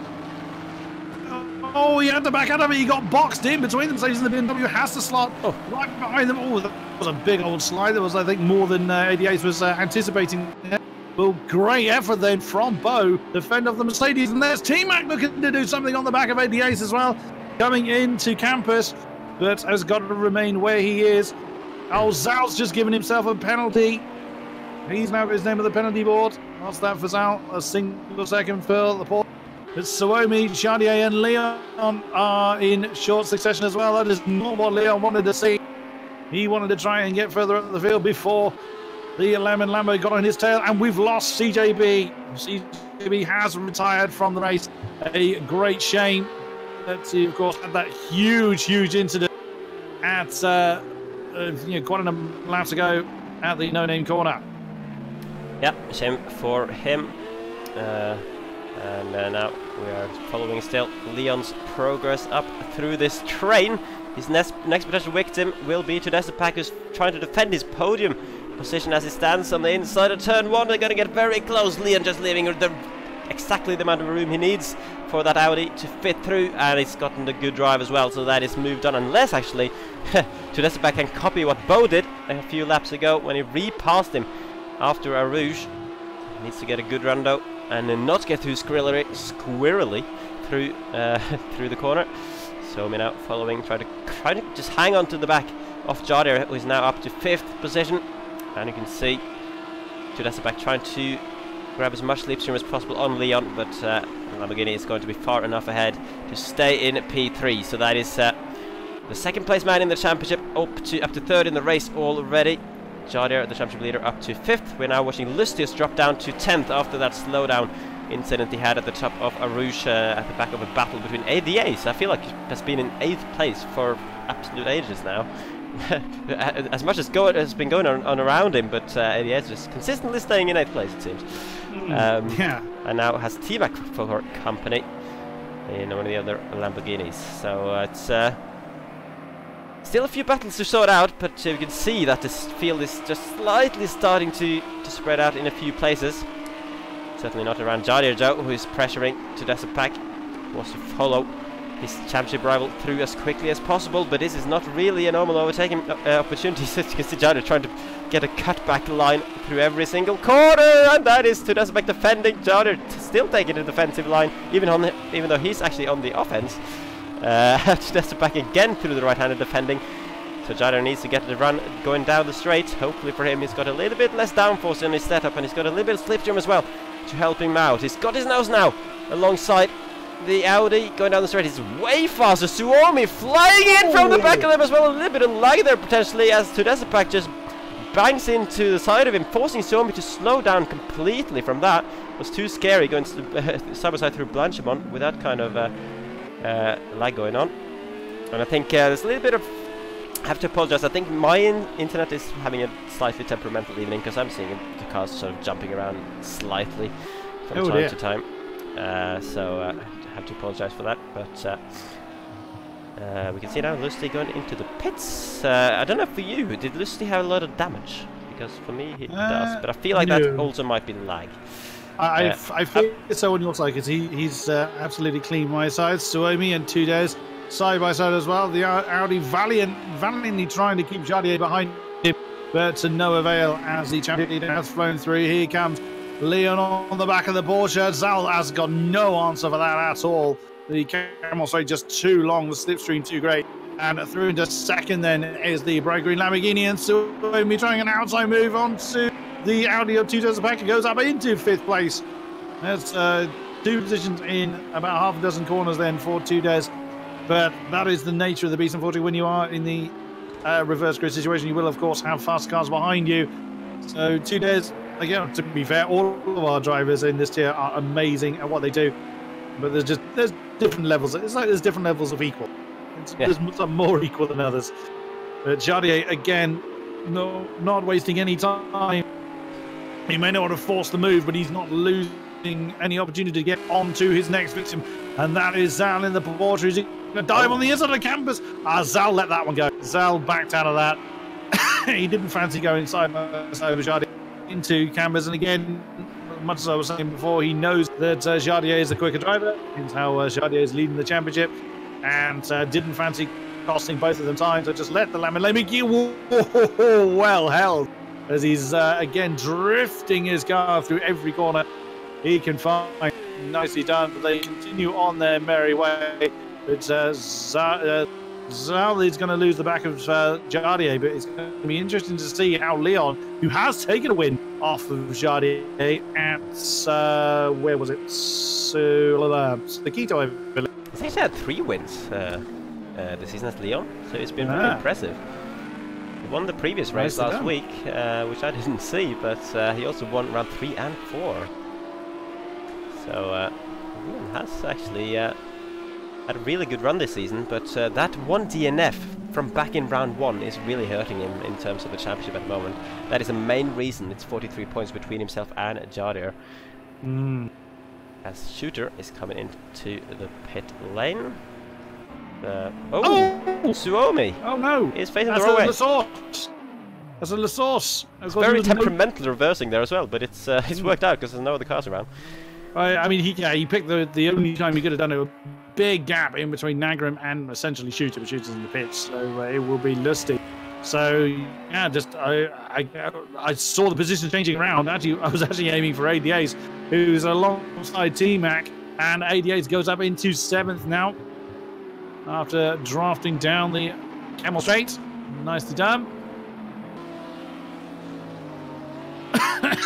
Oh, he had to back out of it. He got boxed in between them. So the BMW has to slot right behind them. Oh, that was a big old slide. That was, I think, more than AD8 was anticipating. Well, great effort then from Bo to fend off the Mercedes. And there's T-Mac looking to do something on the back of AD8 as well. Coming into campus, but has got to remain where he is. Oh, Zal's just given himself a penalty. He's now got his name on the penalty board. What's that for Zal? A single second for the port. It's Suomi, Jardier and Leon are in short succession as well. That is not what Leon wanted to see. He wanted to try and get further up the field before the Lambo got on his tail, and we've lost CJB. CJB has retired from the race. A great shame that he, of course, had that huge incident at quite a laps ago at the no-name corner. Yeah, shame for him. And now we are following still Leon's progress up through this train. His next potential victim will be Tedesca Pack, who's trying to defend his podium position as he stands on the inside of turn 1. They're going to get very close. Leon just leaving exactly the amount of room he needs for that Audi to fit through, and he's gotten a good drive as well, so that is moved on, unless actually Tedesca Pack can copy what Bo did a few laps ago when he repassed him after Arouge. He needs to get a good run though, and then not get too squirrely through through the corner. Suomi now following, trying to just hang on to the back of Jadier, who is now up to 5th position. And you can see Thrustmaster trying to grab as much slipstream as possible on Leon, but Lamborghini is going to be far enough ahead to stay in P3. So that is the 2nd place man in the championship, up to 3rd in the race already. Jadier, the championship leader, up to 5th. We're now watching Lustius drop down to 10th after that slowdown incident he had at the top of Arouge at the back of a battle between ADAs. I feel like he has been in 8th place for absolute ages now. As much as has been going on around him, but ADAs just consistently staying in 8th place, it seems. Yeah. And now has T-Mac for company in one of the other Lamborghinis. So it's still a few battles to sort out, but you can see that this field is just slightly starting to spread out in a few places. Certainly not around Jadier Joe, who is pressuring Thrustmaster. Wants to follow his championship rival through as quickly as possible, but this is not really a normal overtaking opportunity. So you can see Jadier trying to get a cutback line through every single corner, and that is Thrustmaster defending. Jadier still taking the defensive line, even though he's actually on the offense. Thrustmaster again through the right-handed defending. So Jadier needs to get the run going down the straight. Hopefully for him, he's got a little bit less downforce in his setup, and he's got a little bit of slipstream as well to help him out. He's got his nose now alongside the Audi going down the straight. He's way faster. Suomi flying in from the back of them as well. A little bit of lag there potentially as Thrustmaster just bangs into the side of him, forcing Suomi to slow down completely from that. It was too scary going side by side through Blanchimont with that kind of lag going on. And I think there's a little bit of... I have to apologize. I think my internet is having a slightly temperamental evening because I'm seeing the cars sort of jumping around slightly from time to time. So I have to apologize for that. But we can see now Lusty going into the pits. I don't know for you, did Lusty have a lot of damage? Because for me he does, but I feel like that also might be lag. I feel so on your side because he's absolutely clean my side. Suomi and Tudez side by side as well. The Audi valiantly trying to keep Jadier behind him, but to no avail as the champion leader has flown through. Here comes Leon on the back of the Porsche. Zal has got no answer for that at all. The camel straight just too long, the slipstream too great. And through into 2nd then is the bright green Lamborghini, and Suomi trying an outside move on to the Audi of Thrustmaster, goes up into 5th place. That's 2 positions in about half a dozen corners then for Tudez. But that is the nature of the beast, unfortunately. When you are in the reverse grid situation, you will, of course, have fast cars behind you. So Tudez, again, to be fair, all of our drivers in this tier are amazing at what they do. But there's different levels. It's like there's different levels of equal. There's some more equal than others. But Jadier, again, not wasting any time. He may not have forced the move, but he's not losing any opportunity to get onto his next victim. And that is Zal in the Porsche. He's going to dive on the inside of the campus. Zal let that one go. Zal backed out of that. He didn't fancy going side by side with Jadier into campus. And again, much as I was saying before, he knows that Jadier is the quicker driver. It's how Jadier is leading the championship. And didn't fancy costing both of them time. So just let the Lamborghini well held. As he's again drifting his car through every corner he can find. Nicely done, but they continue on their merry way. But Zal is going to lose the back of Jadier, but it's going to be interesting to see how Leon, who has taken a win off of Jadier at, where was it? Quito, I believe. He's actually had 3 wins this season as Leon, so it's been really impressive. He won the previous race last week, which I didn't see, but he also won round 3 and 4. So Leon has actually had a really good run this season, but that one DNF from back in round 1 is really hurting him in terms of the championship at the moment. That is the main reason. It's 43 points between himself and Jadier. As Shooter is coming into the pit lane. Suomi! Oh no! He's facing the wrong way. That's a La Source. It's very temperamental reversing there as well, but it's worked out because there's no other cars around. I mean, he picked the only time he could have done it. A big gap in between Nagram and essentially Shooter, but Shooter's in the pits, so it will be Lusty. So yeah, just I saw the position changing around. Actually, I was actually aiming for ADAs, who's alongside T-Mac, And 88 goes up into 7th now after drafting down the Camel Straight. Nicely done.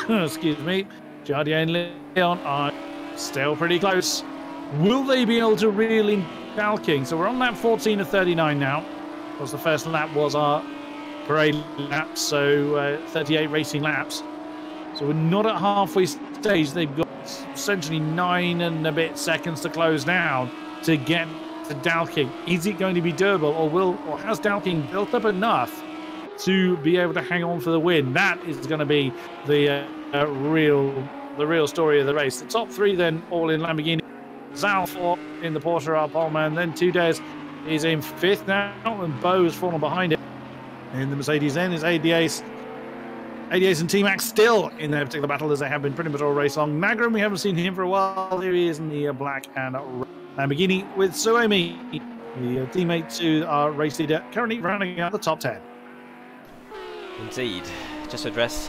Excuse me. Jardier and Leon are still pretty close. Will they be able to reel in King? So we're on lap 14 of 39 now. Of course, the first lap was our parade lap, so 38 racing laps. So we're not at halfway stage. They've got essentially 9 and a bit seconds to close down to get to King. Is it going to be doable, or has King built up enough to be able to hang on for the win? That is going to be the real story of the race. The top 3 then all in Lamborghini. Zal in the Porsche are poleman. Then Tudez is in 5th now, and Bo has fallen behind it. In the Mercedes then is ADAce. ADAce and T-Max still in their particular battle, as they have been pretty much all race long. Magrum, we haven't seen him for a while. Here he is in the black and Lamborghini with Suomi, the teammates who are race leader, currently rounding out the top 10. Indeed. Just to address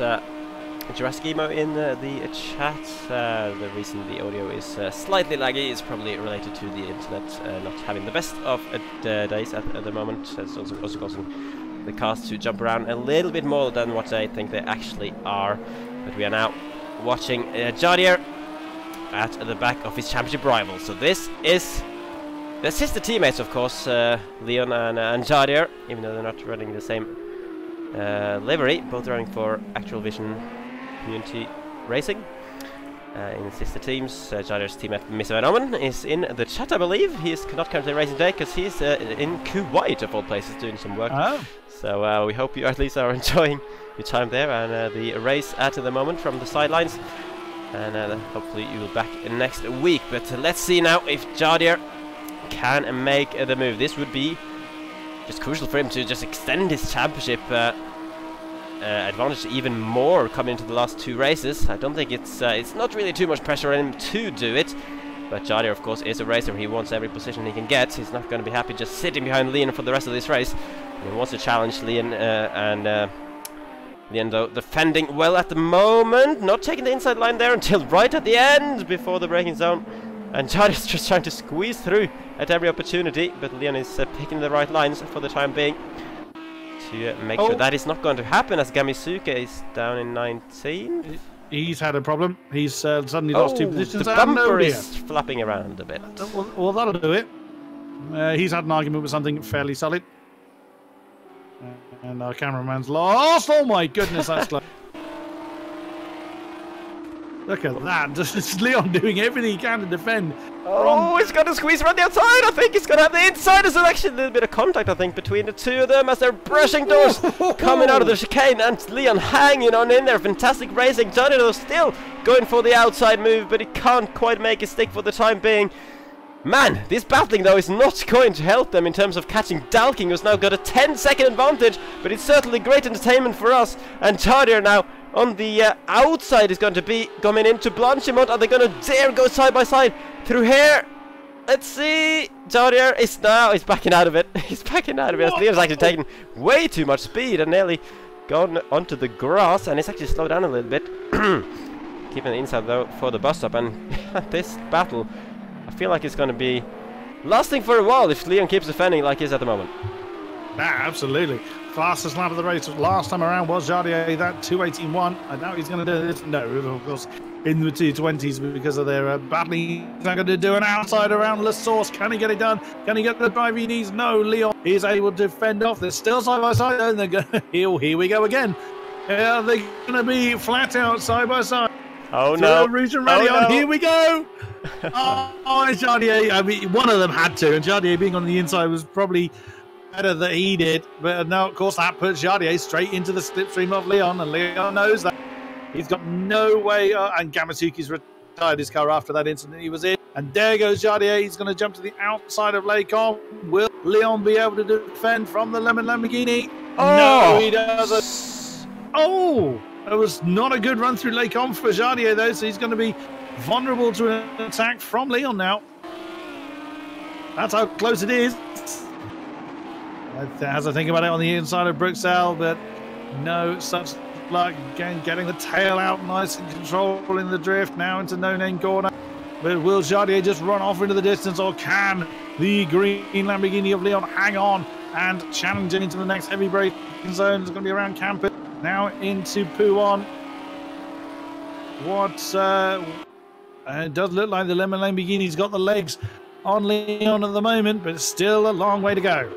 Jurassic Emo in the chat, the reason the audio is slightly laggy is probably related to the internet not having the best of days at the moment. It's also causing the cars to jump around a little bit more than what I think they actually are. But we are now watching Jardier at the back of his championship rival. So this is their sister teammates, of course, Leon and Jardier, even though they're not running the same livery, both running for Actual Vision Community Racing. In sister teams, Jardier's teammate Mr. Van Omen is in the chat, I believe. He's not currently racing today because he's in Kuwait, of all places, doing some work. Oh. So we hope you at least are enjoying your time there and the race at the moment from the sidelines. And hopefully you will be back next week. But let's see now if Jardier can make the move. This would be just crucial for him to just extend his championship advantage even more coming into the last 2 races. I don't think it's not really too much pressure on him to do it, but Jardier, of course, is a racer. He wants every position he can get. He's not going to be happy just sitting behind Leon for the rest of this race. He wants to challenge Leon, and Leon, though, defending well at the moment, not taking the inside line there until right at the end before the braking zone, and Jardier's just trying to squeeze through at every opportunity, but Leon is picking the right lines for the time being to make sure that is not going to happen, as Gamisuke is down in 19. He's had a problem. He's suddenly lost 2 positions. The bumper is flapping around a bit. Well, that'll do it. He's had an argument with something fairly solid. And our cameraman's lost. Oh my goodness, that's close. Look at that. Just Leon doing everything he can to defend. Oh, he's got to squeeze around the outside. I think he's going to have the inside. There's actually a little bit of contact, I think, between the 2 of them as they're brushing doors coming out of the chicane. And Leon hanging on in there. Fantastic racing. Jardier still going for the outside move, but he can't quite make it stick for the time being. Man, this battling, though, is not going to help them in terms of catching King, who's now got a 10-second advantage, but it's certainly great entertainment for us. And Jardier now on the outside is going to be coming into Blanchimont. Are they going to dare go side by side through here? Let's see. Jardier is now, he's backing out of it. He's backing out of it. Leon's actually taking way too much speed and nearly gone onto the grass, and it's actually slowed down a little bit. Keeping the inside, though, for the bus stop. And this battle, I feel like it's going to be lasting for a while if Leon keeps defending like he is at the moment. Absolutely. Fastest lap of the race last time around was Jardier, that 2:18.1. I doubt he's going to do this. No, of course, in the 2:20s because of their battling. He's not going to do an outside around La Source. Can he get it done? Can he get the drive he needs? No, Leon is able to fend off. They're still side by side, though, and they're going to here we go again. They're going to be flat out side by side. Oh no! Region ready on. Here we go. Oh, it's Jardier. I mean, one of them had to, and Jardier being on the inside was probably better that he did. But now, of course, that puts Jardier straight into the slipstream of Leon, and Leon knows that he's got no way. And Gamasuki's retired his car after that incident he was in. And there goes Jardier. He's going to jump to the outside of Lecom. Will Leon be able to defend from the Lemon Lamborghini? Oh. No, he doesn't. Oh. It was not a good run through Lecom for Jardier, though, so he's going to be vulnerable to an attack from Leon now. That's how close it is. As I think about it on the inside of Bruxelles, but no such luck. Again, getting the tail out nice and controlling the drift now into no-name corner. But will Jardier just run off into the distance, or can the green Lamborghini of Leon hang on and challenge it into the next heavy braking zone? It's going to be around Campus, now into Pouon. It does look like the Lemon Lamborghini's got the legs on Leon at the moment, but still a long way to go.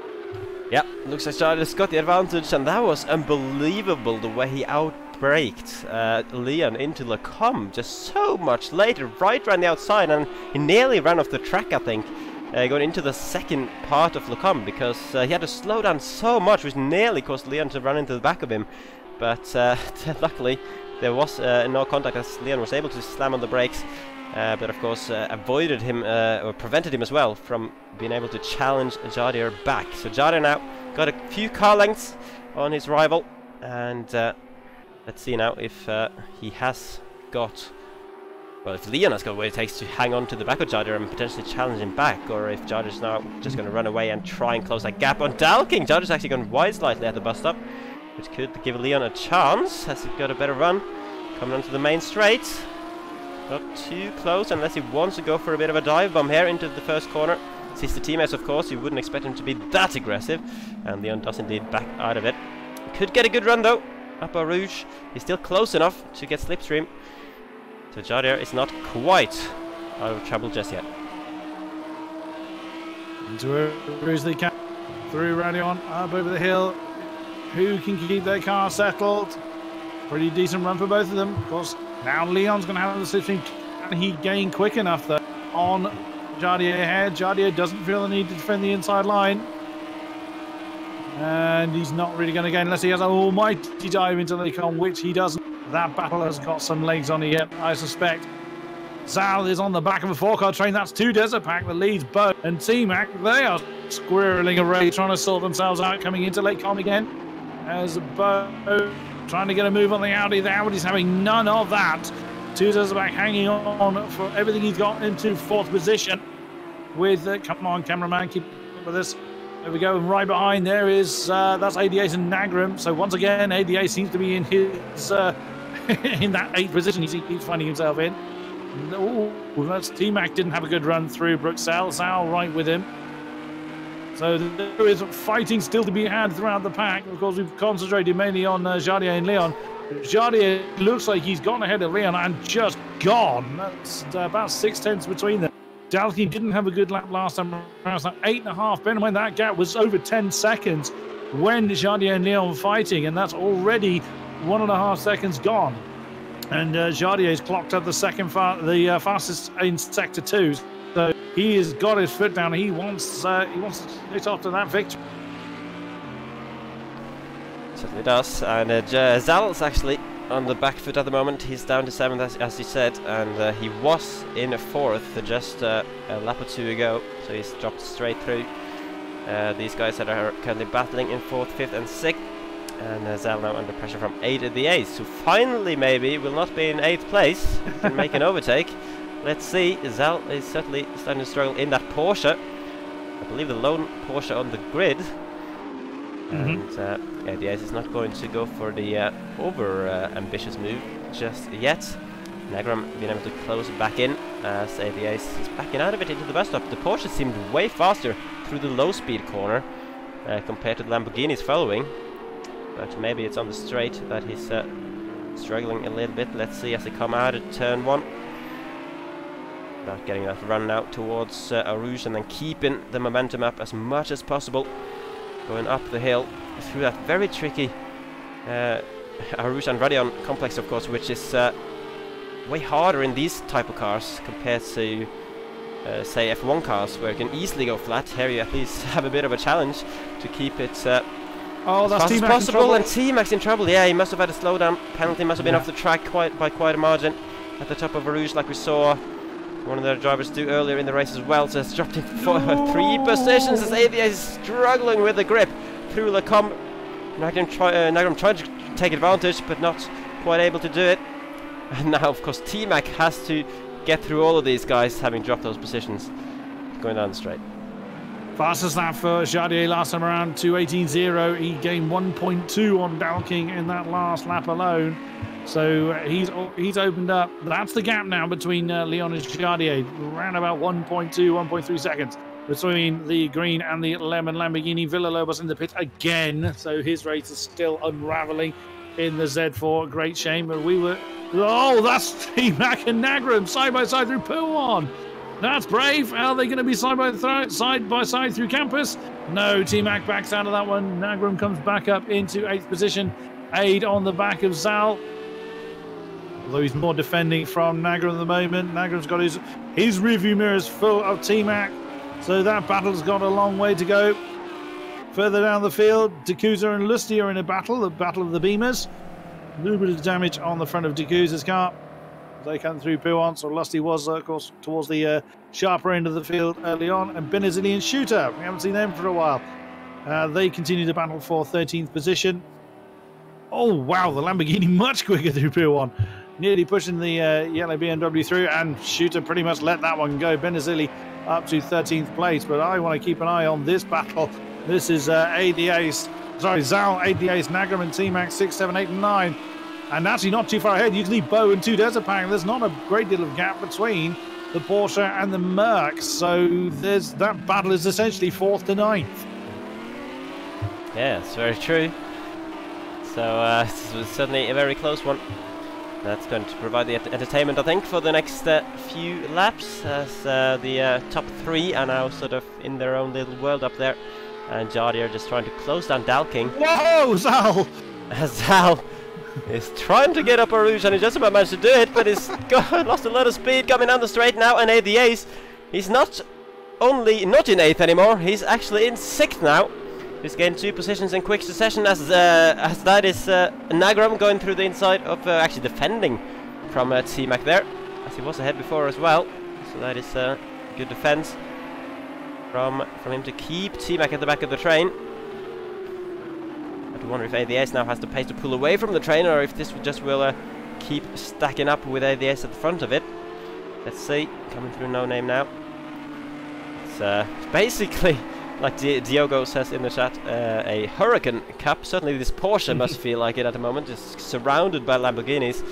Yeah, looks like Jardier's got the advantage, and that was unbelievable the way he outbraked Leon into Lacombe just so much later, right around the outside, and he nearly ran off the track, I think, going into the second part of Lacombe, because he had to slow down so much, which nearly caused Leon to run into the back of him. But luckily there was no contact, as Leon was able to slam on the brakes, but of course avoided him, or prevented him as well from being able to challenge Jardier back. So Jardier now got a few car lengths on his rival, and let's see now if he has got, well, if Leon has got what it takes to hang on to the back of Jardier and potentially challenge him back, or if Jardier's now just going to run away and try and close that gap on Dalking. Jardier's actually gone wide slightly at the bus stop, which could give Leon a chance, as he's got a better run coming onto the main straight. Not too close, unless he wants to go for a bit of a dive bomb here into the first corner. Sees the teammates, of course, you wouldn't expect him to be that aggressive, and Leon does indeed back out of it. Could get a good run though, up Eau Rouge. He's still close enough to get slipstream, so Jardier is not quite out of trouble just yet. Into Eau Rouge they can, through Radion, up over the hill. Who can keep their car settled? Pretty decent run for both of them. Of course, now Leon's going to have the slipstream. Can he gain quick enough though on Jardier ahead? Jardier doesn't feel the need to defend the inside line, and he's not really going to gain unless he has an almighty dive into the con, which he doesn't. That battle has got some legs on it yet, I suspect. Zal is on the back of a 4-car train. That's 2 Desert Pack that leads Bo and T-Mac. They are squirreling away, trying to sort themselves out, coming into Lake Com again. As Bo trying to get a move on the Audi. The Audi's having none of that. 2 Desert Pack hanging on for everything he's got into 4th position. With, come on, cameraman, keep up with us. There we go, and right behind there is, that's ADA's and Nagram. So once again, ADA seems to be in his, in that 8th position he keeps finding himself in. Oh, that's T-Mac didn't have a good run through Bruxelles. Sal right with him. So there is fighting still to be had throughout the pack. Of course, we've concentrated mainly on Jardier and Leon. Jardier looks like he's gone ahead of Leon and just gone. That's about 6/10 between them. Dalkey didn't have a good lap last time around. 8.5. Bear in mind that gap was over 10 seconds when Jardier and Leon were fighting, and that's already 1.5 seconds gone. And Jardier's clocked up the fastest in Sector 2. So he has got his foot down. He wants to get after that victory. Certainly does. And Zal's actually on the back foot at the moment. He's down to 7th, as you said, and he was in 4th just a lap or 2 ago. So he's dropped straight through these guys that are currently battling in 4th, 5th, and 6th. And Zal now under pressure from 8 at the 8th, who finally maybe will not be in 8th place and make an overtake. Let's see. Zal is certainly starting to struggle in that Porsche. I believe the lone Porsche on the grid. And yeah, the 8th is not going to go for the over-ambitious move just yet. Nagram being able to close back in as ADAce is backing out of it into the bus stop. The Porsche seemed way faster through the low-speed corner compared to the Lamborghinis following. But maybe it's on the straight that he's struggling a little bit. Let's see as they come out at turn 1. About getting that run now towards Eau Rouge and then keeping the momentum up as much as possible. Going up the hill through that very tricky Eau Rouge and Radion complex, of course, which is way harder in these type of cars compared to say F1 cars, where you can easily go flat. Here you at least have a bit of a challenge to keep it as fast as possible. And T-Mac's in trouble. Yeah, he must have had a slowdown penalty. Must have been off the track by quite a margin at the top of Eau Rouge, like we saw one of their drivers do earlier in the race as well. So it's dropped in 3 positions as AVA is struggling with the grip through Lacombe. Nagram trying to take advantage, but not quite able to do it. And now, of course, T-Mac has to get through all of these guys, having dropped those positions going down the straight. Fastest lap for Jardier last time around, 2:18.0. He gained 1.2 on Dalking in that last lap alone. So he's opened up. That's the gap now between Leon and Jardier. Around about 1.2, 1.3 seconds between the green and the lemon Lamborghini. Villalobos in the pit again. So his race is still unraveling in the Z4. Great shame. But we were... Oh, that's T-Mac and Nagram side by side through Pouan. That's brave. Are they going to be side by side through campus? No, T-Mac backs out of that one. Nagram comes back up into 8th position. Aid on the back of Zal. Although he's more defending from Nagram at the moment. Nagram's got his rearview mirrors full of T-Mac. So that battle's got a long way to go. Further down the field, D'Couza and Lusty are in a battle, the battle of the Beemers. A little bit of damage on the front of D'Couza's car. They come through Pouan, so Lusty was, of course, towards the sharper end of the field early on. And Benazili and Shooter, we haven't seen them for a while. They continue to battle for 13th position. Oh, wow, the Lamborghini much quicker through Pouan. Nearly pushing the yellow BMW through, and Shooter pretty much let that one go. Benazili up to 13th place, but I want to keep an eye on this battle. This is Aid the Ace. Sorry, Zal, Aid the Ace, Nagram and T-Mac 6, 7, 8, and 9. And actually not too far ahead. You can see Bo and 2 Desert Pack. There's not a great deal of gap between the Porsche and the Merc. So that battle is essentially 4th to 9th. Yeah, it's very true. So this was certainly a very close one. That's going to provide the entertainment, I think, for the next few laps, as the top 3 are now sort of in their own little world up there. And Jardier just trying to close down Dalking. Whoa, Zal! Zal is trying to get up a rouge, and he just about managed to do it, but he's lost a lot of speed coming down the straight now. And the Ace, he's not only not in 8th anymore, he's actually in 6th now. He's gained 2 positions in quick succession, as that is Nagram going through the inside of actually defending from T-Mac there, as he was ahead before as well. So that is good defense from him to keep T-Mac at the back of the train. I wonder if ADS now has the pace to pull away from the train, or if this just will keep stacking up with ADS at the front of it. Let's see. Coming through No Name now. It's basically, like Diogo says in the chat, a Hurricane Cup. Certainly this Porsche must feel like it at the moment, just surrounded by Lamborghinis.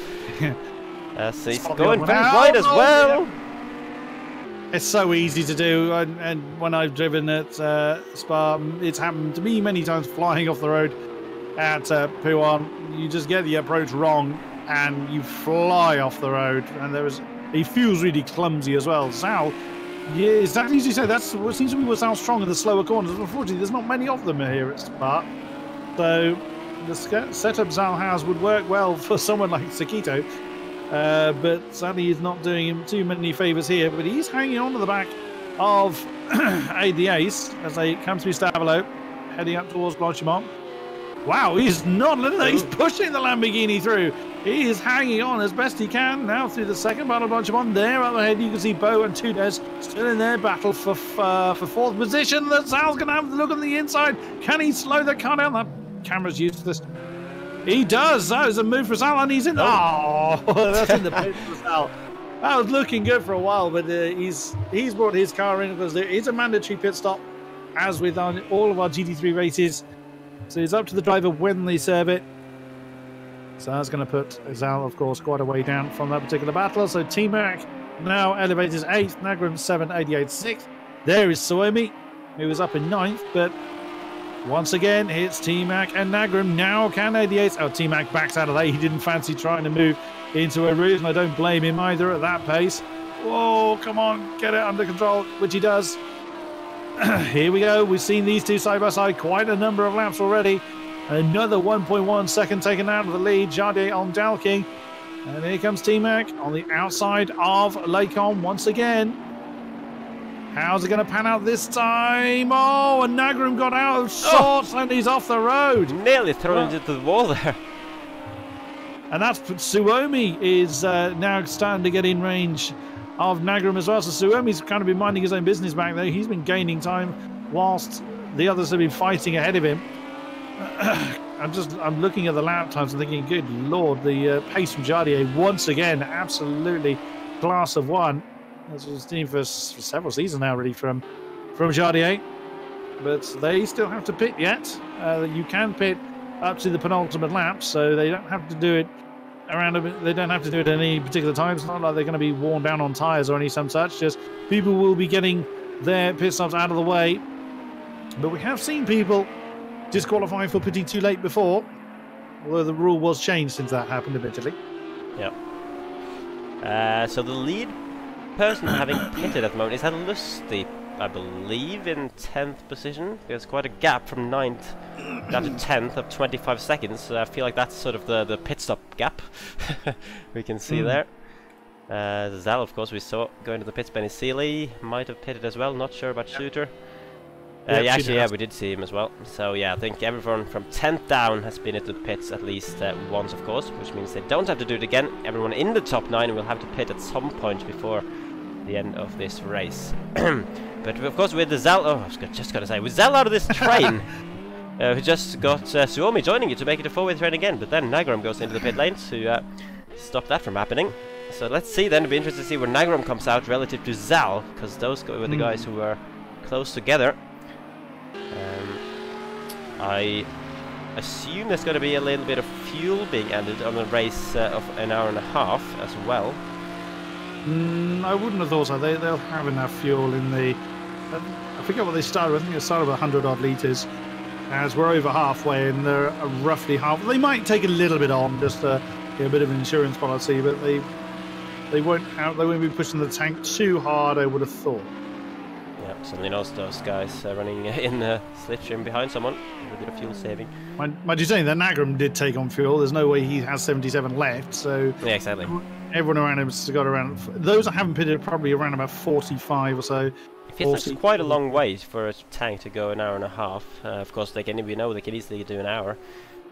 So he's going very wide as well. It's so easy to do, and when I've driven at Spa, it's happened to me many times flying off the road at Pouan. You just get the approach wrong and you fly off the road, and he feels really clumsy as well. Zal, yeah, exactly as you say, that's what seems to be Zal's strong in the slower corners. Unfortunately, there's not many of them here at Spa, so the setup Zal has would work well for someone like Sakito. But sadly he's not doing him too many favours here, but he's hanging on to the back of Aid the Ace as they come through Stavolo, heading up towards Blanchimont. Wow, he's not letting that. He's pushing the Lamborghini through. He is hanging on as best he can now through the second battle of Blanchimont. There up ahead you can see Bo and Tudez still in their battle for 4th position. That Zal's going to have to look on the inside. Can he slow the car down? That camera's useless. He does. That was a move for Zal, and he's in the... Oh, that's in the pit for Zal. That was looking good for a while, but he's brought his car in because there is a mandatory pit stop, as with all of our GT3 races. So it's up to the driver when they serve it. So that's going to put Zal, of course, quite a way down from that particular battle. So T-Mac now elevated 8th, Nagram 7th, 88 6th. There is Suomi, who was up in 9th, but once again, it's T-Mac and Nagram. Now can 88. Oh, T-Mac backs out of that. He didn't fancy trying to move into a route, and I don't blame him either at that pace. Whoa, come on, get it under control, which he does. Here we go. We've seen these two side by side quite a number of laps already. Another 1.1 second taken out of the lead. Jardier on Dalking. And here comes T-Mac on the outside of Lacon once again. How's it going to pan out this time? Oh, and Nagram got out of sorts and he's off the road. Nearly thrown into the wall there. And that's Suomi is now starting to get in range of Nagram as well. So Suomi's kind of been minding his own business back there. He's been gaining time whilst the others have been fighting ahead of him. I'm looking at the lap times and thinking, good lord, the pace from Jardier once again, absolutely class of one. That's what it's been for several seasons now, really, from Jardier. but they still have to pit yet. You can pit up to the penultimate lap, so they don't have to do it they don't have to do it at any particular time. It's not like they're going to be worn down on tyres or any some such. Just people will be getting their pit stops out of the way. But we have seen people disqualifying for pitting too late before, although the rule was changed since that happened, admittedly. Yeah. So the lead person having pitted at the moment is Lusty, I believe, in 10th position. There's quite a gap from 9th down to 10th of 25 seconds. So I feel like that's sort of the pit stop gap we can see there. Zal, of course, we saw going to the pits. Benny Seeley might have pitted as well. Not sure about Shooter. Yeah, we did see him as well. So yeah, I think everyone from 10th down has been into the pits at least once, of course, which means they don't have to do it again. Everyone in the top 9 will have to pit at some point before the end of this race. But of course, with the Zal, I was just gonna say, with Zal out of this train, who just got Suomi joining you to make it a 4-way train again. But then Nagram goes into the pit lane to stop that from happening. So let's see then. It'll be interesting to see where Nagram comes out relative to Zal, because those were the guys who were close together. I assume there's going to be a little bit of fuel being added on a race of an hour and a half as well. I wouldn't have thought so. They'll have enough fuel in the... I forget what they started with. I think they started with 100 odd litres. As we're over halfway and they're roughly half. They might take a little bit on, just a bit of an insurance policy, but they won't be pushing the tank too hard, I would have thought. Yeah, certainly knows those guys running in the slipstream behind someone with a bit of fuel saving. Mind you saying that Nagram did take on fuel. There's no way he has 77 left, so yeah, exactly. Everyone around him's got around. Those that haven't pitted probably around about 45 or so. It feels like quite a long way for a tank to go an hour and a half. Of course, we know they can easily do an hour.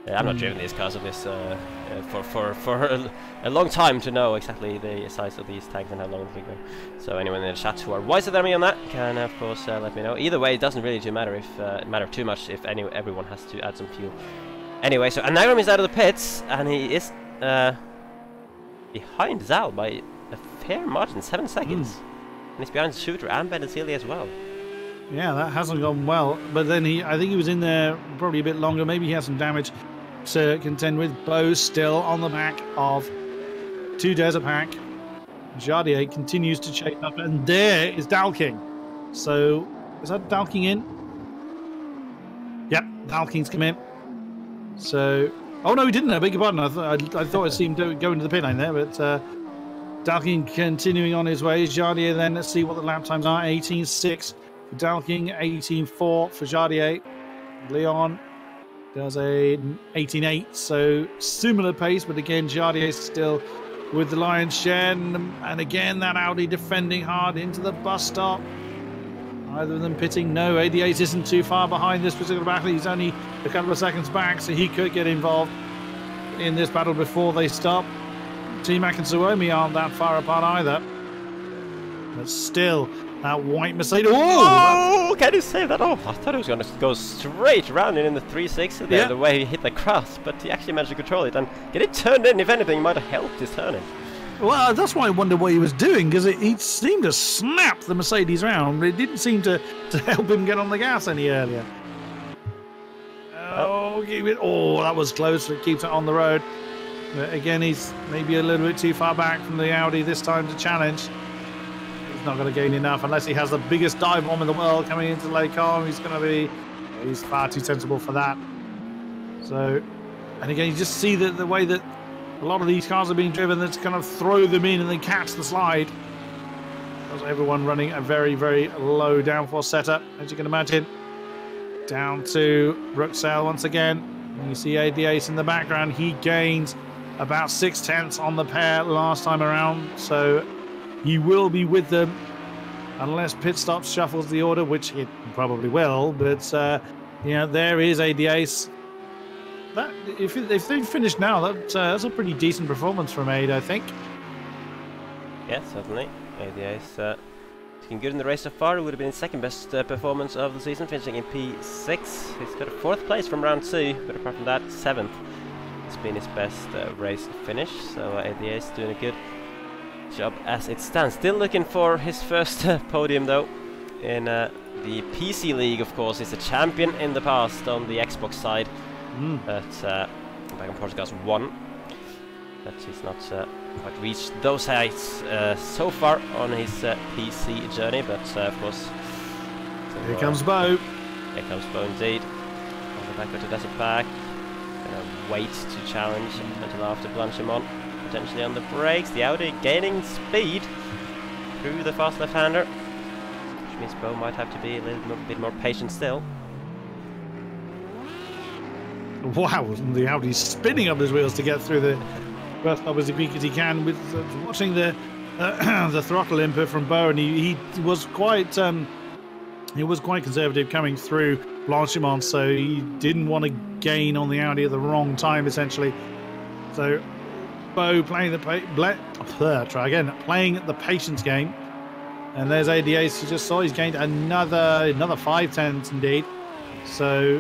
I'm not driven these cars of this for a long time to know exactly the size of these tanks and how long they go. So anyone in the chat who are wiser than me on that can, of course, let me know. Either way, it doesn't really matter too much if everyone has to add some fuel. Anyway, so Nagram is out of the pits and he is behind Zal by a fair margin, 7 seconds. And he's behind Shooter and Benazili as well. Yeah, that hasn't gone well. But then I think he was in there probably a bit longer. Maybe he had some damage to contend with. Bo still on the back of 2 Desert Pack. Jardier continues to chase up, and there is Dalking. So, is that Dalking in? Yep, Dalking's come in. So, oh no, he didn't. I beg your pardon. I thought I seen him go into the pit lane there, but Dalking continuing on his way. Jardier then, let's see what the lap times are. 18.6 for Dalking, 18.4 for Jardier. Leon does a 18.8, so similar pace, but again, Jardier still with the lion's share. And again, that Audi defending hard into the bus stop. Either of them pitting. No, 88 isn't too far behind this particular battle. He's only a couple of seconds back, so he could get involved in this battle before they stop. T-Mac and Suomi aren't that far apart either. But still, that white Mercedes. Oh, can you save that? Oh, I thought it was going to go straight around in the 360 there, the way he hit the cross, but he actually managed to control it and get it turned in. If anything, might have helped his turning. Well, that's why I wonder what he was doing, because he seemed to snap the Mercedes round, but it didn't seem to help him get on the gas any earlier. Oh, that was close. It keeps it on the road. But again, he's maybe a little bit too far back from the Audi this time to challenge. He's not going to gain enough unless he has the biggest dive bomb in the world coming into Lake Calm. He's far too sensible for that. So, and again, you just see the way that a lot of these cars are being driven, that's kind of throw them in and then catch the slide. That's everyone running a very, very low downforce setup, as you can imagine. Down to Bruxelles once again. And you see AD Ace in the background. He gained about 6/10 on the pair last time around, so he will be with them unless pit stops shuffles the order, which it probably will. But there is AD Ace. That if they finish now, that's a pretty decent performance from AD, I think. Yeah, certainly. AD Ace looking good in the race so far. It would have been his second best performance of the season, finishing in P6. He's got a 4th place from round 2, but apart from that, 7th. It's been his best race finish, so ADA is doing a good job as it stands. Still looking for his first podium though in the PC League, of course, is a champion in the past on the Xbox side. But Spa-Francorchamps won. But he's not quite reached those heights so far on his PC journey. But of course, here comes Bo. Here comes Bo indeed. On the back of the desert pack. Gonna wait to challenge until after Blanchimont. Potentially on the brakes. The Audi gaining speed through the fast left-hander. Which means Bo might have to be a little bit more patient still. Wow, the Audi's spinning up his wheels to get through the rest up as quick as he can. With watching the the throttle input from Bo, and he was quite conservative coming through Blanchimont, so he didn't want to gain on the Audi at the wrong time, essentially. So Bo playing the playing the patience game. And there's AD Ace, you just saw he's gained another 5/10 indeed. So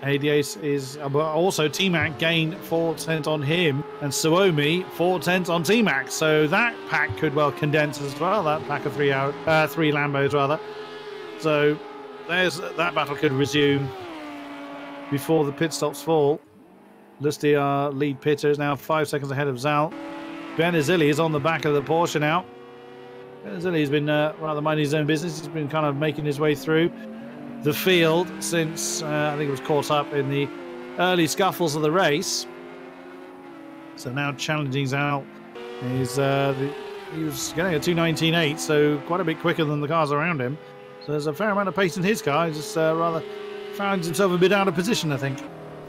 AD Ace is also T-Mac gained 4/10 on him, and Suomi 4/10 on T-Mac. So that pack could well condense as well. That pack of three Lambos rather. So there's that battle could resume before the pit stops fall. Lusty, our lead pitter, is now 5 seconds ahead of Zal. Benazili is on the back of the Porsche now. Benazili's been rather minding his own business. He's been kind of making his way through the field since I think it was caught up in the early scuffles of the race. So now challenging Zal. He was getting a 2:19.8, so quite a bit quicker than the cars around him. So there's a fair amount of pace in his car. He just rather found himself a bit out of position, I think.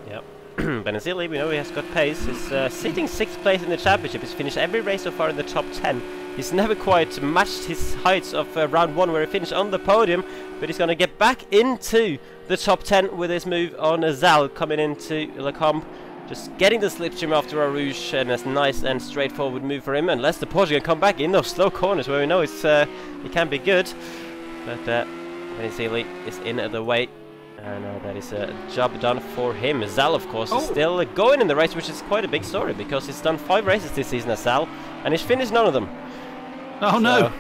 Yep. Benazili, we know he has got pace. He's sitting 6th place in the championship. He's finished every race so far in the top 10. He's never quite matched his heights of round 1 where he finished on the podium, but he's going to get back into the top 10 with his move on Zal coming into Le Combe. Just getting the slipstream after Eau Rouge, and a nice and straightforward move for him, unless the Porsche can come back in those slow corners where we know it's it can be good. But Benazili is in the way. And that is a job done for him. Zal, of course, is still going in the race, which is quite a big story, because he's done 5 races this season as Zal, and he's finished none of them. Oh, so no!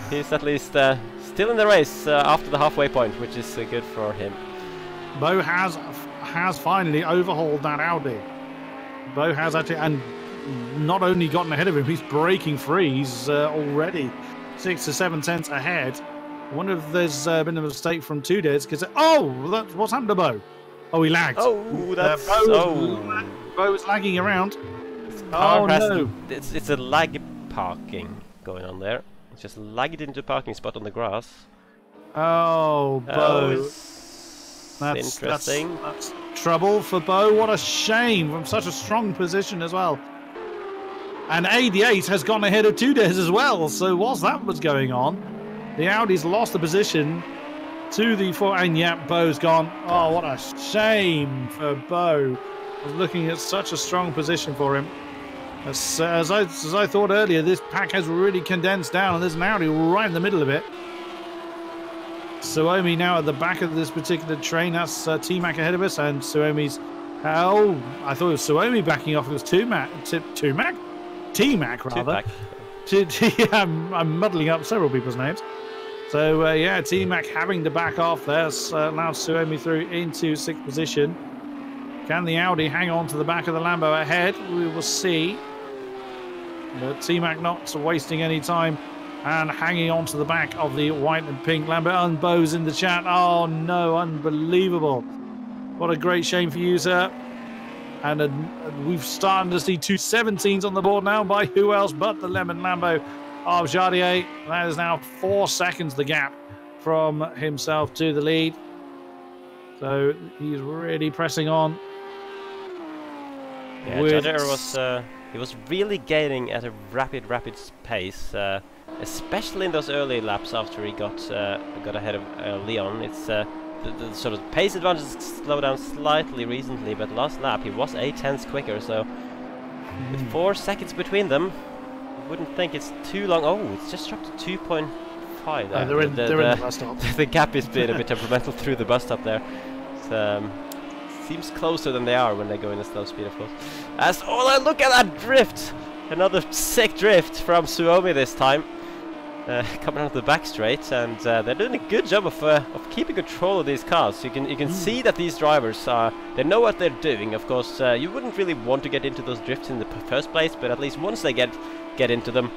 He's at least still in the race after the halfway point, which is good for him. Bo has finally overhauled that Audi. Bo has actually, and not only gotten ahead of him, he's breaking free. He's already 6 to 7 tenths ahead. I wonder if there's been a mistake from Tudors, because what's happened to Bo? Oh, he lagged. Oh, that's Bo was lagging around. Oh no! It's a lag parking going on there. It's just lagged into a parking spot on the grass. Oh, Bo. That's interesting. That's trouble for Bo. What a shame from such a strong position as well. And AD8 has gone ahead of Tudors as well. So whilst that was going on, the Audi's lost the position to the 4, and yet Bo's gone. Oh, what a shame for Bo. I was looking at such a strong position for him. As I thought earlier, this pack has really condensed down, and there's an Audi right in the middle of it. Suomi now at the back of this particular train. That's T-Mac ahead of us, and Suomi's... Oh, I thought it was Suomi backing off. It was T-Mac, rather. I'm muddling up several people's names. So, yeah, T-Mac having to back off there. Allows Suomi through into 6th position. Can the Audi hang on to the back of the Lambo ahead? We will see. But T-Mac not wasting any time and hanging on to the back of the white and pink Lambo. And Bo's in the chat. Oh, no, unbelievable. What a great shame for you, sir. And we've started to see 2:17s on the board now by who else but the Lemon Lambo of Jardier. That is now 4 seconds the gap from himself to the lead. So he's really pressing on. Yeah, Jardier was really gaining at a rapid pace, especially in those early laps after he got ahead of Leon. It's the sort of pace advantage slowed down slightly recently, but last lap he was 8 tenths quicker, so with 4 seconds between them, I wouldn't think it's too long. Oh, it's just dropped to 2.5 there. They're in the bus stop. The gap has been a bit temperamental through the bus stop there. Seems closer than they are when they go in a slow speed, of course. Look at that drift! Another sick drift from Suomi this time. coming out of the back straight, and they're doing a good job of keeping control of these cars. You can see that these drivers they know what they're doing. Of course, you wouldn't really want to get into those drifts in the first place, but at least once they get into them,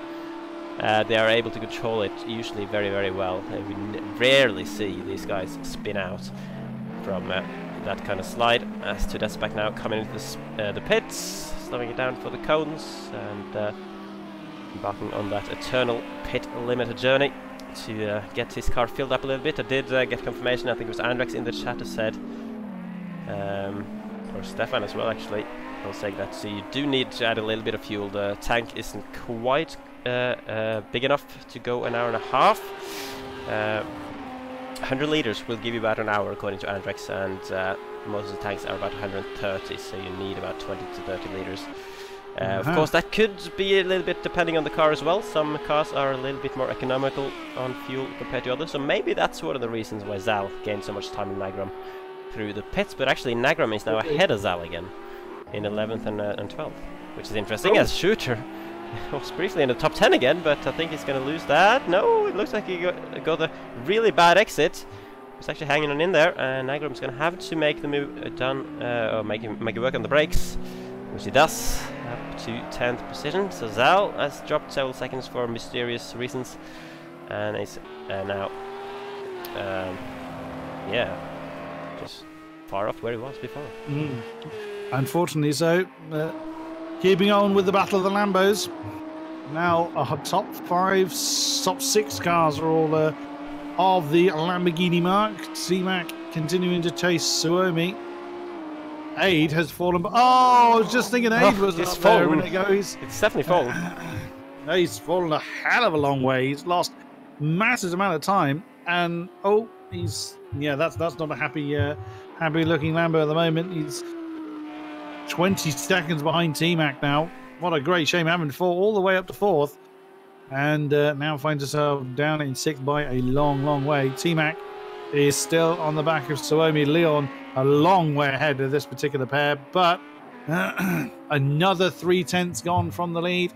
they are able to control it usually very, very well. We rarely see these guys spin out from that kind of slide. As to that's back now coming into the pits, slowing it down for the cones, and embarking on that eternal pit limiter journey to get his car filled up a little bit. I did get confirmation, I think it was Andrex in the chat who said, or Stefan as well actually, I was saying that, so you do need to add a little bit of fuel. The tank isn't quite big enough to go an hour and a half. 100 liters will give you about an hour according to Andrex, and most of the tanks are about 130, so you need about 20 to 30 liters. Of course, that could be a little bit depending on the car as well. Some cars are a little bit more economical on fuel compared to others, so maybe that's one of the reasons why Zal gained so much time in Nagram through the pits. But actually, Nagram is now ahead of Zal again in 11th and 12th, which is interesting. As Shooter was briefly in the top 10 again, but I think he's going to lose that. No, it looks like he got a really bad exit. He's actually hanging on in there, and Nagram's going to have to make the move or make it work on the brakes, which he does, up to 10th position. So Zal has dropped several seconds for mysterious reasons, and is now, yeah, just far off where he was before. Unfortunately so. Keeping on with the battle of the Lambos. Now our top 5, top 6 cars are all of the Lamborghini mark. C-Mac continuing to chase Suomi. Aid has fallen. Oh, I was just thinking Aid was up there a minute ago. It's definitely fallen. He's fallen a hell of a long way. He's lost massive amount of time, and that's not a happy looking Lambo at the moment. He's 20 seconds behind T-Mac now. What a great shame having to fall all the way up to 4th, and now finds himself down in 6th by a long way. T-Mac is still on the back of Suomi Leon, a long way ahead of this particular pair, but another 3/10 gone from the lead,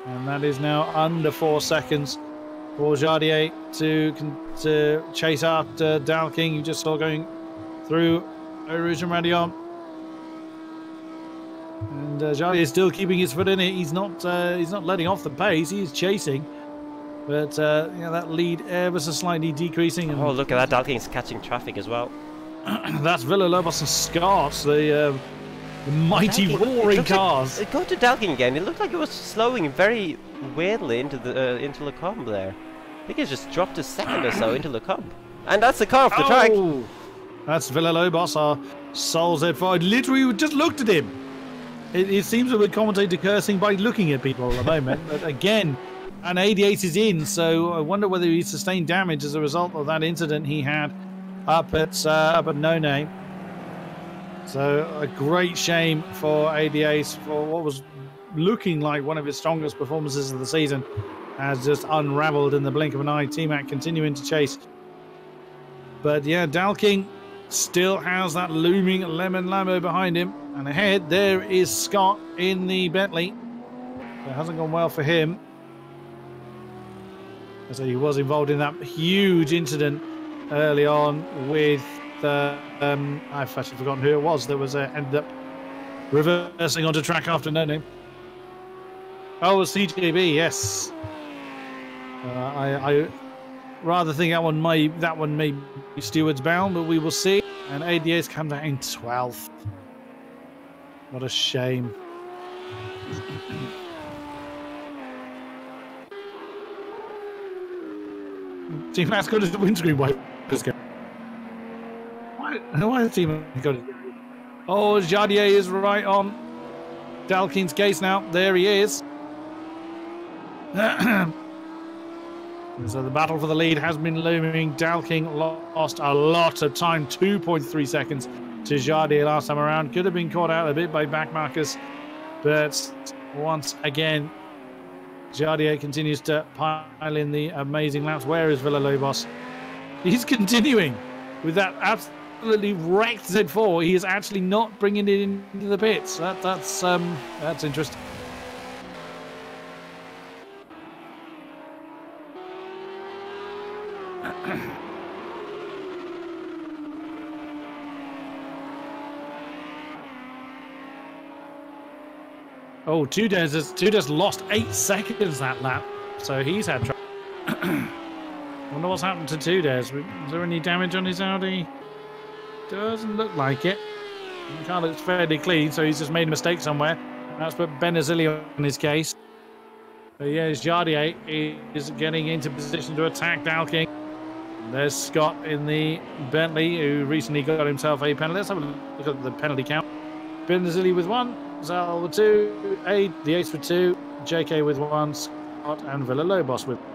and that is now under 4 seconds for Jardier to chase after Dal King, you just saw going through Rouge and Radion. And Jardier is still keeping his foot in it. He's not letting off the pace. He is chasing, but that lead ever so slightly decreasing. And oh, look at that! Dal King's catching traffic as well. That's Villalobos and Scarps, the mighty roaring cars. Go to Dal King again. It looked like it was slowing very weirdly into Le Combe there. I think it just dropped a second or so into Le Combe, and that's the car off the track. That's Villalobos, our Soul Z5. Literally, we just looked at him. It seems that we're commentator cursing by looking at people at the moment. But again, an 88 is in, so I wonder whether he sustained damage as a result of that incident he had up at No Name. So a great shame for ADAs for what was looking like one of his strongest performances of the season has just unraveled in the blink of an eye. T-Mac continuing to chase. But yeah, Dal King still has that looming lemon Lambo behind him. And ahead, there is Scott in the Bentley. It hasn't gone well for him. So he was involved in that huge incident early on with I've actually forgotten who it was that was ended up reversing onto track after No Name. Oh, it was CJB, yes. I rather think that one may be stewards bound, but we will see. And ADA's come down in 12th. What a shame. Team Matt's got his windscreen wipers going. Why has Team Matt got it? Oh, Jardier is right on Dal King's case now. There he is. So the battle for the lead has been looming. Dal King lost a lot of time, 2.3 seconds to Jardier last time around. Could have been caught out a bit by backmarkers, but once again, Jardier continues to pile in the amazing laps. Where is Villalobos? He's continuing with that absolutely wrecked Z4. He is actually not bringing it into the pits. That's interesting. Oh, Tudor's lost 8 seconds that lap, so he's had trouble. Wonder what's happened to Tudor's. Is there any damage on his Audi? Doesn't look like it. The car looks fairly clean, so he's just made a mistake somewhere. That's put Benazili on his case. But yeah, Jardier is getting into position to attack Dalking. There's Scott in the Bentley, who recently got himself a penalty. Let's have a look at the penalty count. Benazili with 1. Zal with 2, the Ace with 2, JK with 1, Scott and Villalobos with 1.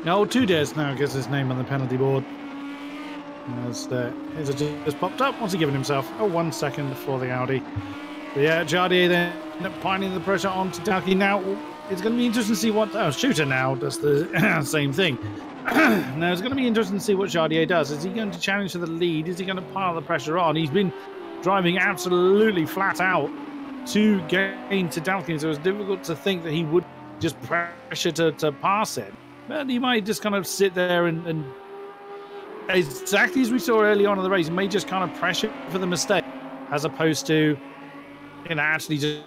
No, Tudors now gets his name on the penalty board. As his just popped up. What's he giving himself? Oh, 1 second for the Audi. But yeah, Jardier then piling the pressure onto Dalkey. Now, it's going to be interesting to see what... Oh, Shooter now does the same thing. Now, it's going to be interesting to see what Jardier does. Is he going to challenge for the lead? Is he going to pile the pressure on? He's been driving absolutely flat out to gain to Dalkey, so it's difficult to think that he would just pressure to pass it. But he might just kind of sit there and exactly as we saw early on in the race, he may just kind of pressure for the mistake as opposed to, you know, actually just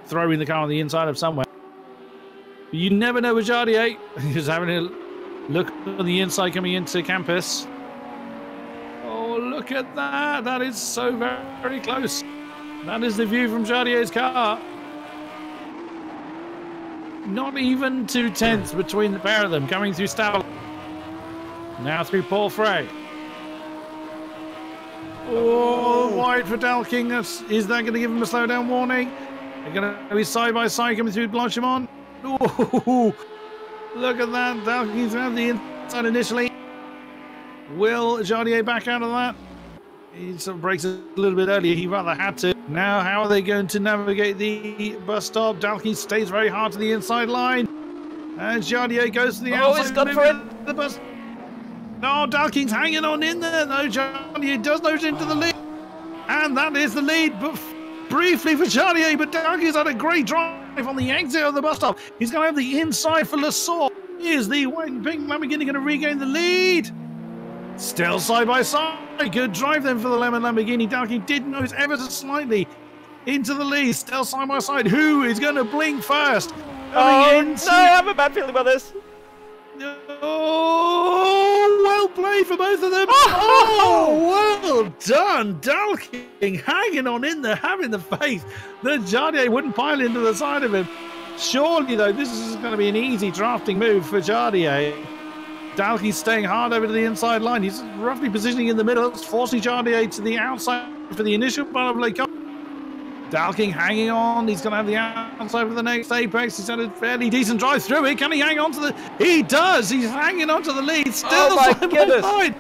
throwing the car on the inside of somewhere. But you never know with Jardier. He's having a look on the inside coming into campus. Oh, look at that. That is so very, very close. That is the view from Jardier's car. Not even 2 tenths between the pair of them coming through Stavel. Now through Paul Frey. Oh, wide for Dalking. Is that going to give him a slowdown warning? They're going to be side by side coming through Blanchimont. Oh, look at that. Dalking's around the inside initially. Will Jardier back out of that? He sort of breaks a little bit earlier. He rather had to. Now, how are they going to navigate the bus stop? Dalkey stays very hard to the inside line. And Jardier goes to the outside. Oh, he's gone for it. The bus. No, Dalking's hanging on in there, though. Jardier does nose into the lead. And that is the lead, but briefly for Jardier. But Dalkey's had a great drive on the exit of the bus stop. He's going to have the inside for Lassalle. Is the pink Lamborghini going to regain the lead? Still side by side. Good drive then for the Lemon Lamborghini. Dalkey did nose ever so slightly into the lead. Still side by side. Who is going to blink first? Oh, no, I have a bad feeling about this. Oh, well played for both of them. Oh, well done. Dalkey hanging on in there, having the faith that Jardier wouldn't pile into the side of him. Surely, though, this is going to be an easy drafting move for Jardier. Dalkey's staying hard over to the inside line. He's roughly positioning in the middle, forcing Jardier to the outside for the initial part of Lake. Dalking hanging on. He's going to have the outside for the next apex. He's had a fairly decent drive through it. Can he hang on to the... He does. He's hanging on to the lead. Still oh my side goodness. by side.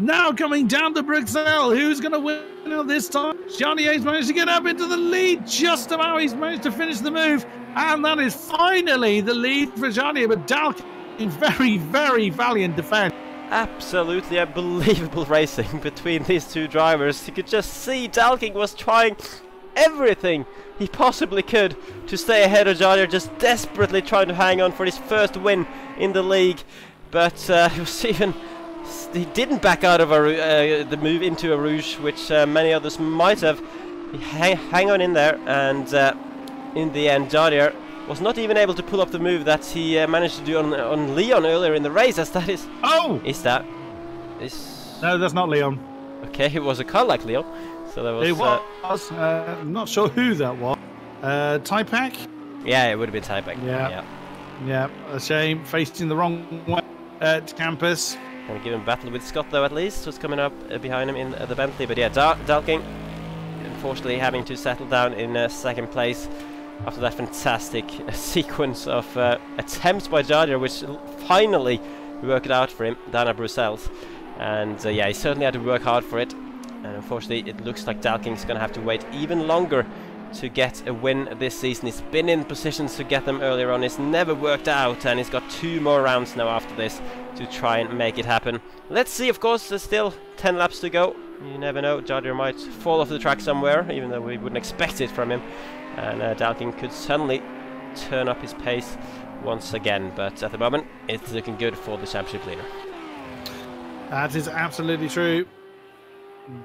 Now coming down to Bruxelles. Who's going to win out this time? Jardier's managed to get up into the lead. Just about he's managed to finish the move. And that is finally the lead for Jardier. But Dalkin, very, very valiant defense. Absolutely unbelievable racing between these two drivers. You could just see Dalking was trying everything he possibly could to stay ahead of Jardier, just desperately trying to hang on for his first win in the league. But he didn't back out of the move into a Rouge, which many others might have. He hang on in there, and in the end Jardier was not even able to pull up the move that he managed to do on Leon earlier in the race, as that is... Oh! No, that's not Leon. Okay, it was a car like Leon. So that was... It was. I'm not sure who that was. Typack? Yeah, it would have been Typack. Yeah, a shame. Facing the wrong way at campus. Going to give him battle with Scott, though, at least. Was coming up behind him in the Bentley. But yeah, Dalking, unfortunately, having to settle down in second place after that fantastic sequence of attempts by Jardier, which finally worked out for him down at Brussels. And yeah, he certainly had to work hard for it. And unfortunately, it looks like Dalking's going to have to wait even longer to get a win this season. He's been in positions to get them earlier on. It's never worked out, and he's got 2 more rounds now after this to try and make it happen. Let's see, of course, there's still 10 laps to go. You never know, Jardier might fall off the track somewhere, even though we wouldn't expect it from him. And Dalking could suddenly turn up his pace once again, but at the moment it's looking good for the championship leader. That is absolutely true.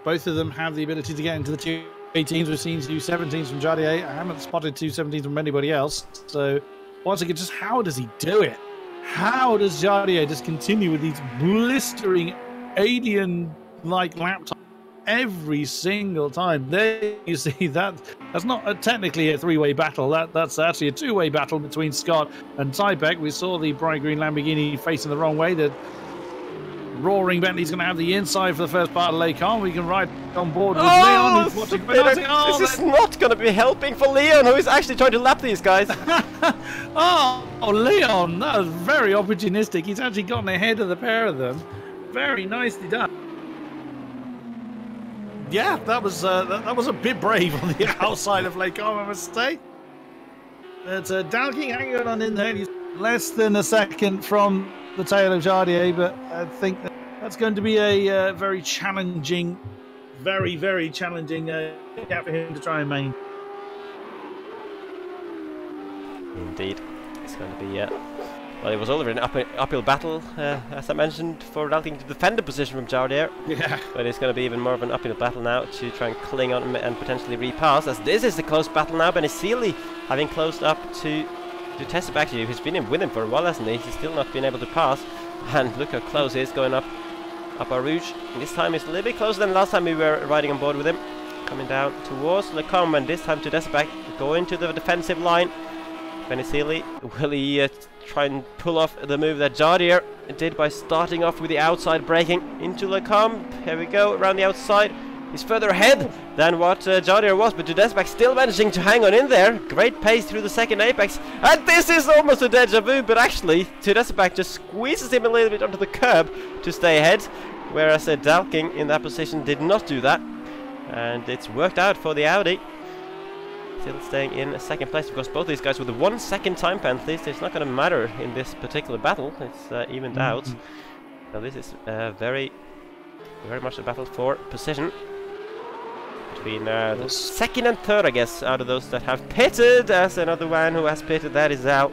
Both of them have the ability to get into the 218s. We've seen 217s from Jardier. I haven't spotted 217s from anybody else. So once again, just how does he do it? How does Jardier just continue with these blistering alien-like lap times every single time? There you see that's not technically a 3-way battle. That's actually a 2-way battle between Scott and Typeck. We saw the bright green Lamborghini facing the wrong way. The roaring Bentley's going to have the inside for the first part of Lake On. We can ride on board with Leon, who's watching. This is not going to be helping for Leon, who is actually trying to lap these guys. oh, Leon, that was very opportunistic. He's actually gotten ahead of the pair of them. Very nicely done. Yeah, that was a bit brave on the outside of Lake On, I must say. But Dalking hanging on in there. He's less than a second from the tail of Jardier, but I think that's going to be a very challenging, very, very challenging gap for him to try and maintain. Indeed, it's going to be well, it was already an uphill battle, as I mentioned, for Dalking to defend the position from Jardier. Yeah. But it's going to be even more of an uphill battle now to try and cling on and potentially repass, as this is the close battle now. Benny Seeley having closed up to test it back to you, who's been in with him for a while, hasn't he? He's still not been able to pass. And look how close he is going up our Rouge. And this time it's a little bit closer than last time we were riding on board with him. Coming down towards Le Combe, and this time to Desback, going to the defensive line. Benny Seeley, will he try and pull off the move that Jardier did by starting off with the outside braking into Le Combe? Here we go, around the outside. He's further ahead than what Jardier was, but Tudesbach still managing to hang on in there. Great pace through the second apex, and this is almost a deja vu, but actually Tudesbach just squeezes him a little bit onto the curb to stay ahead, whereas Dalking in that position did not do that, and it's worked out for the Audi. Still staying in second place, because both these guys with the 1 second time penalties, it's not going to matter in this particular battle. It's evened out. So this is very much a battle for position between the second and third, I guess, out of those that have pitted. As another one who has pitted, that is Al,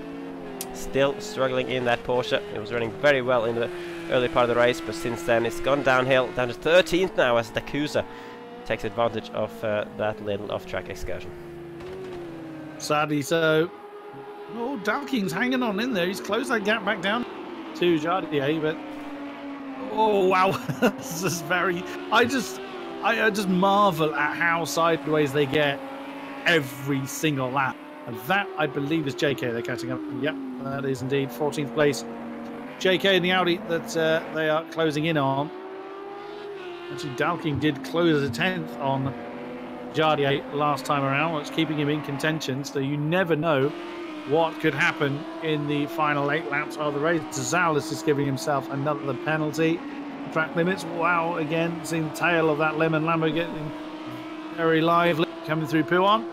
still struggling in that Porsche. It was running very well in the early part of the race, but since then it's gone downhill, down to 13th now, as Dacusa takes advantage of that little off-track excursion. Sadly so. Oh, Dalking's hanging on in there. He's closed that gap back down to Jardier, but oh wow, this is very. I just marvel at how sideways they get every single lap. And that, I believe, is JK they're catching up. Yep, that is indeed 14th place. JK in the Audi that they are closing in on. Actually, Dalking did close as a 10th on Jardier last time around, which is keeping him in contention. So you never know what could happen in the final 8 laps of the race. Zal is just giving himself another penalty. track limits. Wow, again, seeing the tail of that lemon Lambo getting very lively, coming through Puan.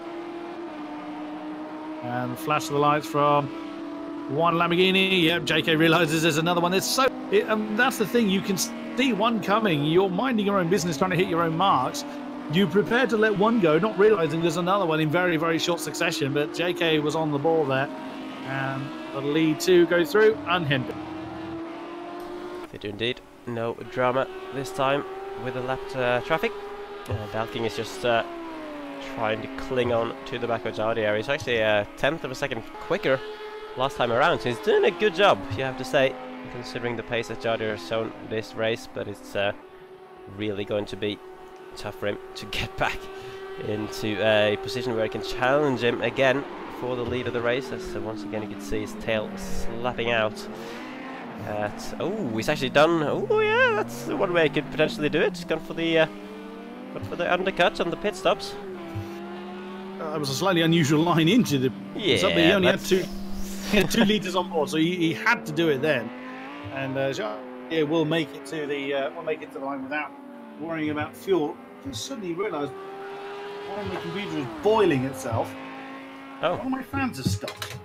And flash of the lights from one Lamborghini. Yep, JK realizes there's another one. That's the thing. You can see one coming. You're minding your own business, trying to hit your own marks. You prepare to let one go, not realizing there's another one in very, very short succession. But JK was on the ball there. And the lead two go through unhindered. They do indeed. No drama this time with the lapped traffic. Dalking is just trying to cling on to the back of Jardier. He's actually a 10th of a second quicker last time around, so he's doing a good job, you have to say, considering the pace that Jardier has shown this race. But it's really going to be tough for him to get back into a position where he can challenge him again for the lead of the race, as once again you can see his tail slapping out. He's actually done. Oh yeah, that's one way he could potentially do it. He's gone for the undercut on the pit stops. That was a slightly unusual line into the. Yeah, he only had 2 litres on board, so he had to do it then. And we'll make it to the line without worrying about fuel. Just suddenly realised one of the computers was boiling itself. Oh. One of my fans has stopped.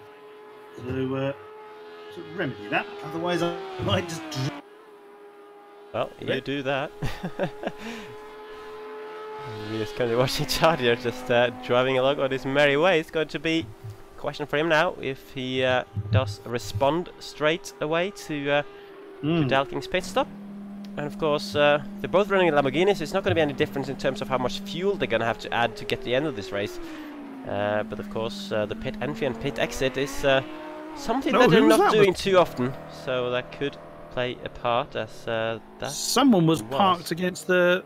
So to remedy that, otherwise I might just. Well, you do that. We're just going to be watching Jardier just driving along on his merry way. It's going to be a question for him now if he does respond straight away to Dalking's pit stop. And of course, they're both running Lamborghinis, so it's not going to be any difference in terms of how much fuel they're going to have to add to get to the end of this race. But of course, the pit entry and pit exit is something that they're not doing too often, so that could play a part. As someone was parked against the.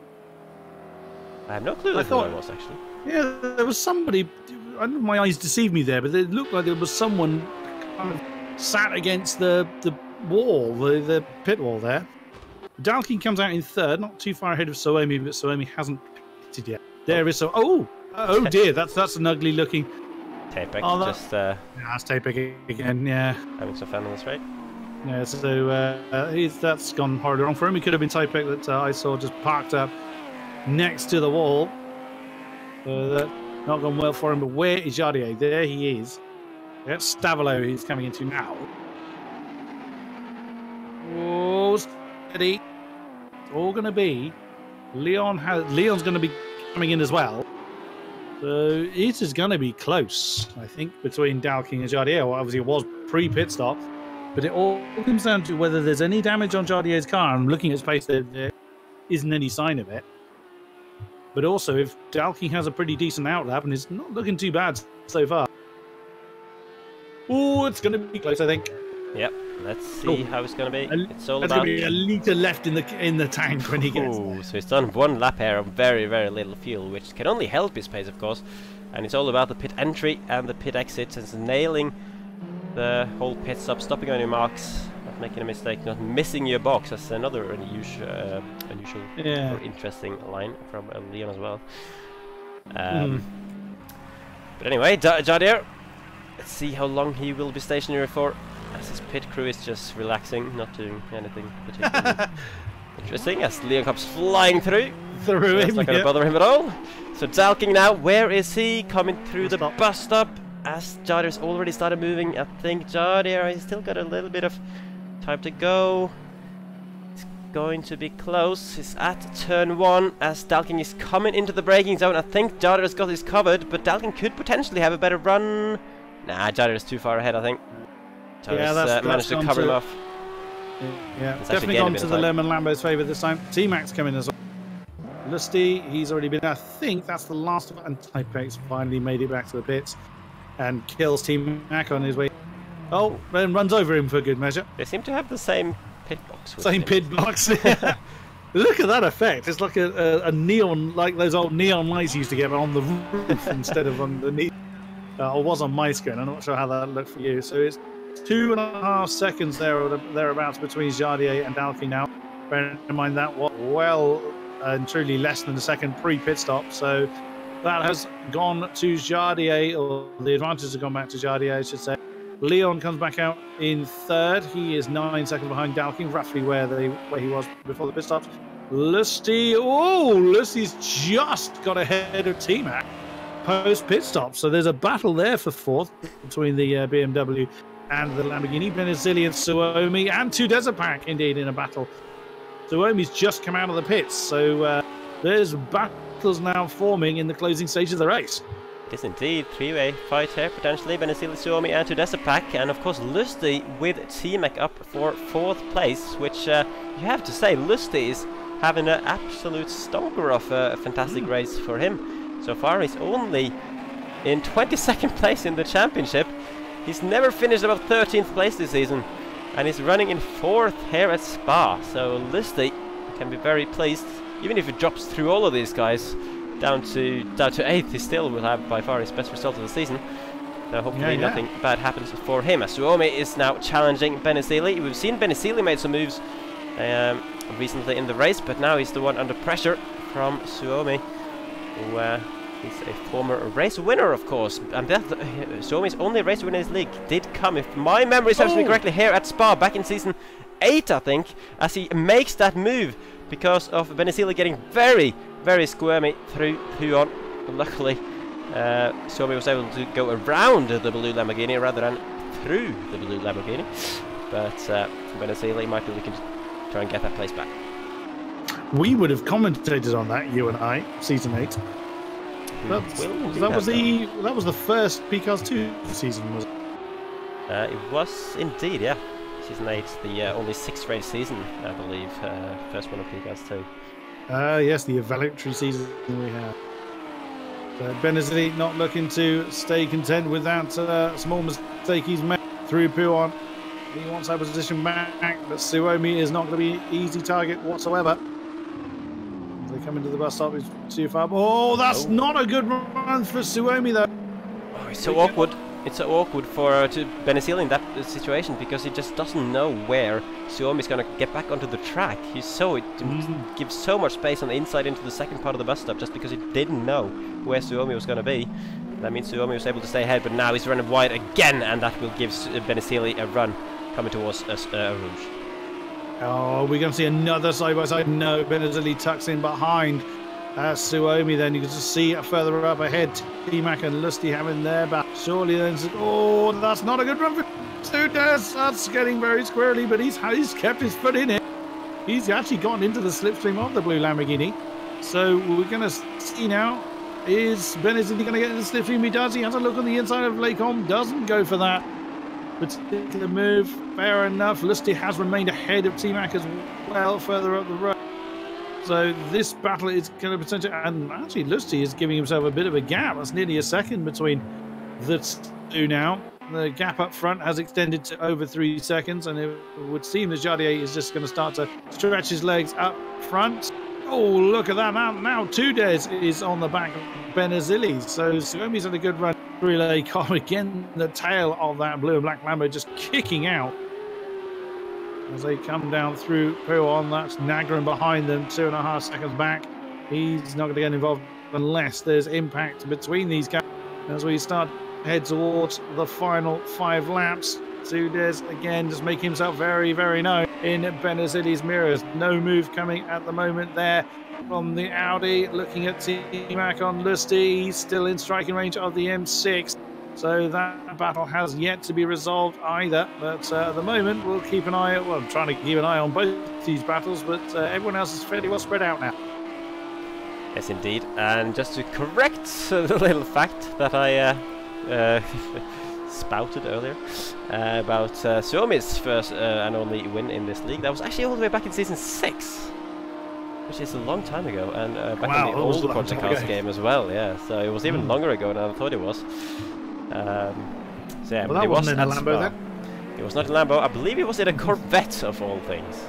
I have no clue who it was, actually. Yeah, there was somebody. I don't know if my eyes deceived me there, but it looked like there was someone kind of sat against the wall, the pit wall there. Dalking comes out in third, not too far ahead of Suomi, but Suomi hasn't pitted yet. There is so. Oh dear, that's an ugly looking. Tapek, just. That's Tapek again. Yeah. Having some fun on the straight. Yeah, so that's gone horribly wrong for him. He could have been Tapek that I saw just parked up next to the wall. That not gone well for him. But where is Jardier? There he is. That's Stavolo he's coming into now. Oh, steady. It's all going to be. Leon's going to be coming in as well. So it is going to be close, I think, between Dalking and Jardier. Well, obviously, it was pre-pit stop. But it all comes down to whether there's any damage on Jardier's car. I'm looking at his pace, there isn't any sign of it. But also, if Dalking has a pretty decent outlap and it's not looking too bad so far. Oh, it's going to be close, I think. Yep, let's see how it's going to be. It's all about. There's going to be a litre left in the tank when he gets there. So he's done one lap here on very, very little fuel, which can only help his pace, of course. And it's all about the pit entry and the pit exit. It's nailing the whole pit stop, stopping on your marks, not making a mistake, not missing your box. That's another unusual or interesting line from Leon as well. But anyway, Jardier, let's see how long he will be stationary for, as his pit crew is just relaxing, not doing anything particularly interesting, as Leon comes flying through. That's not going to bother him at all. So Dalking now, where is he? Coming through the bus stop. As Jardier's already started moving, I think Jardier has still got a little bit of time to go. It's going to be close. He's at turn 1 as Dalking is coming into the braking zone. I think Jardier's got this covered, but Dalking could potentially have a better run. Nah, Jardier's too far ahead, I think. Jardir's managed to cover him off. Yeah, definitely gone to the Lemon Lambo's favour this time. T-Mac's coming as well. Lusty, he's already been. I think that's the last of it, and Typex finally made it back to the pits. And kills T-Mac on his way. Oh, then runs over him for good measure. They seem to have the same pit box. Same pit box. Look at that effect. It's like a neon, like those old neon lights used to get on the roof instead of underneath. Or was on my screen. I'm not sure how that looked for you. So it's 2.5 seconds there or thereabouts between Jardier and Dalking now. Bear in mind that was well and truly less than a second pre-pit stop. So that has gone to Jardier, or the advantage has gone back to Jardier, I should say. Leon comes back out in third. He is 9 seconds behind Dalking, roughly where he was before the pit stops. Lusty, Lusty's just got ahead of T-Mac post pit stop. So there's a battle there for fourth between the BMW and the Lamborghini. Benazili and Suomi, and two Desert Pack indeed in a battle. Suomi's just come out of the pits, so there's battles now forming in the closing stage of the race. It is indeed three-way fight here, potentially. Benazili, Suomi and two Desert Pack, and of course Lusty with T-Mac up for fourth place, which you have to say, Lusty is having an absolute stonker of a fantastic race for him. So far he's only in 22nd place in the championship. He's never finished above 13th place this season, and he's running in fourth here at Spa. So Lusty can be very pleased, even if he drops through all of these guys down to 8th. He still will have by far his best result of the season. So hopefully nothing bad happens for him. As Suomi is now challenging Benazili. We've seen Benazili made some moves recently in the race, but now he's the one under pressure from Suomi, who is a former race winner, of course. And Suomi's only race winner in this league did come, if my memory serves me correctly, here at Spa back in season 8, I think, as he makes that move because of Benazili getting very, very squirmy through Huon. Luckily, Suomi was able to go around the blue Lamborghini rather than through the blue Lamborghini. But Benazili might be looking to try and get that place back. We would have commentated on that, you and I, season 8. That was the first PCAS 2 season, was it? It was indeed, yeah. Season 8, the only 6-race season, I believe. First one of PCAS 2. Yes, the evaluatory season we had. Benazili not looking to stay content with that small mistake he's made through Puon. He wants that position back, but Suomi is not going to be an easy target whatsoever. As they come into the bus stop, it's too far. Oh, that's not a good run for Suomi, though. Oh, it's so awkward. It's so awkward for Benazili in that situation, because he just doesn't know where Suomi is going to get back onto the track. It gives so much space on the inside into the second part of the bus stop just because he didn't know where Suomi was going to be. That means Suomi was able to stay ahead, but now he's running wide again, and that will give Benazili a run coming towards Rouge. Oh, we're going to see another side-by-side. No, Benazili tucks in behind Suomi. Then you can just see further up ahead, T-Mac and Lusty having their back. Surely then, oh, that's not a good run for Sudes. That's getting very squirrely, but he's kept his foot in it. He's actually gotten into the slipstream of the blue Lamborghini. So we're going to see now, is Benazili going to get in the slipstream? He does. He has a look on the inside of Lacombe, doesn't go for that particular move. Fair enough. Lusty has remained ahead of T-Mac as well, further up the road. So this battle is going to potentially, and actually Lusty is giving himself a bit of a gap. That's nearly a second between the two now. The gap up front has extended to over 3 seconds, and it would seem that Jardier is just going to start to stretch his legs up front. Oh, look at that. Now Tudes is on the back of Benazili. So Suomi's had a good run. Relay car again, the tail of that blue and black Lambo just kicking out as they come down through Puon. That's Nagrin behind them, 2.5 seconds back. He's not going to get involved unless there's impact between these guys as we start to head towards the final 5 laps. Sudes again just making himself very, very known in Benazili's mirrors. No move coming at the moment there from the Audi. Looking at T-Mac on Lusty, he's still in striking range of the M6. So that battle has yet to be resolved either. But at the moment, we'll keep an eye. Well, I'm trying to keep an eye on both these battles, but everyone else is fairly well spread out now. Yes, indeed. And just to correct the little fact that I spouted earlier about Suomi's first and only win in this league, that was actually all the way back in season 6, which is a long time ago, and back in the old podcast game as well. Yeah, so it was even longer ago than I thought it was. So yeah, well, that wasn't in a Lambo then. It was not a Lambo. I believe it was in a Corvette of all things.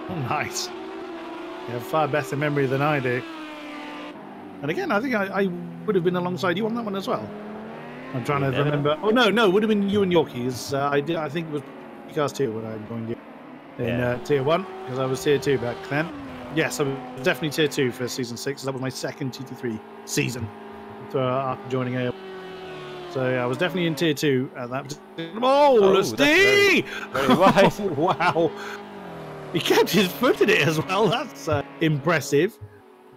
Oh, nice. You have far better memory than I do. And again, I think I would have been alongside you on that one as well. I'm trying to remember. Oh no, it would have been you and Yorkies. I think it was PCAS 2 when I joined you in Tier 1, because I was Tier 2 back then. Yes, I was definitely Tier 2 for Season 6. That was my second GT3 season after joining AOR. So yeah, I was definitely in tier 2 at that. Oh, Lusty! Very wide. Wow. He kept his foot in it as well. That's impressive.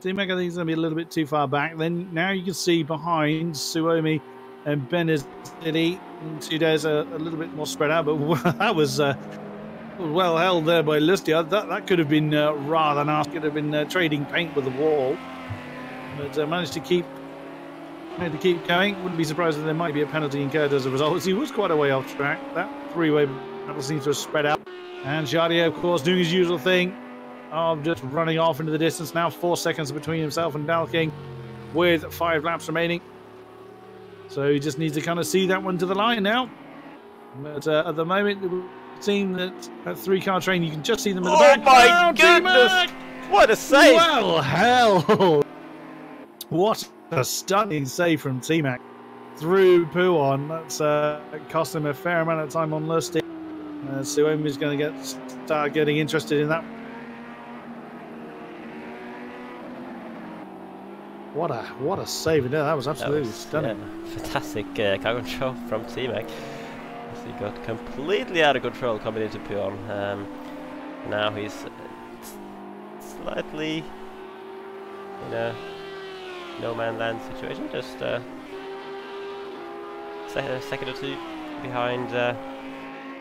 T-Mac, I think he's going to be a little bit too far back. Then now you can see behind Suomi and Benazili. Two days a little bit more spread out, but that was well held there by Lusty. That could have been rather nasty. Could have been trading paint with the wall, but managed to keep going. Wouldn't be surprised if there might be a penalty incurred as a result. He was quite a way off track. That three-way battle seems to have spread out. And Jardier, of course, doing his usual thing of just running off into the distance. Now 4 seconds between himself and Dalking with 5 laps remaining. So he just needs to kind of see that one to the line now. But at the moment, it would seem that 3-car train, you can just see them in the back. Oh my goodness! What a save! Well, hell! What a stunning save from T-Mac through Puon. That's cost him a fair amount of time on Lusty. Suomi's going to start getting interested in that. What a save! That was absolutely stunning. Yeah, fantastic car control from T-Mac. He got completely out of control coming into Puon. Now he's slightly in a no-man land situation, just a second or two behind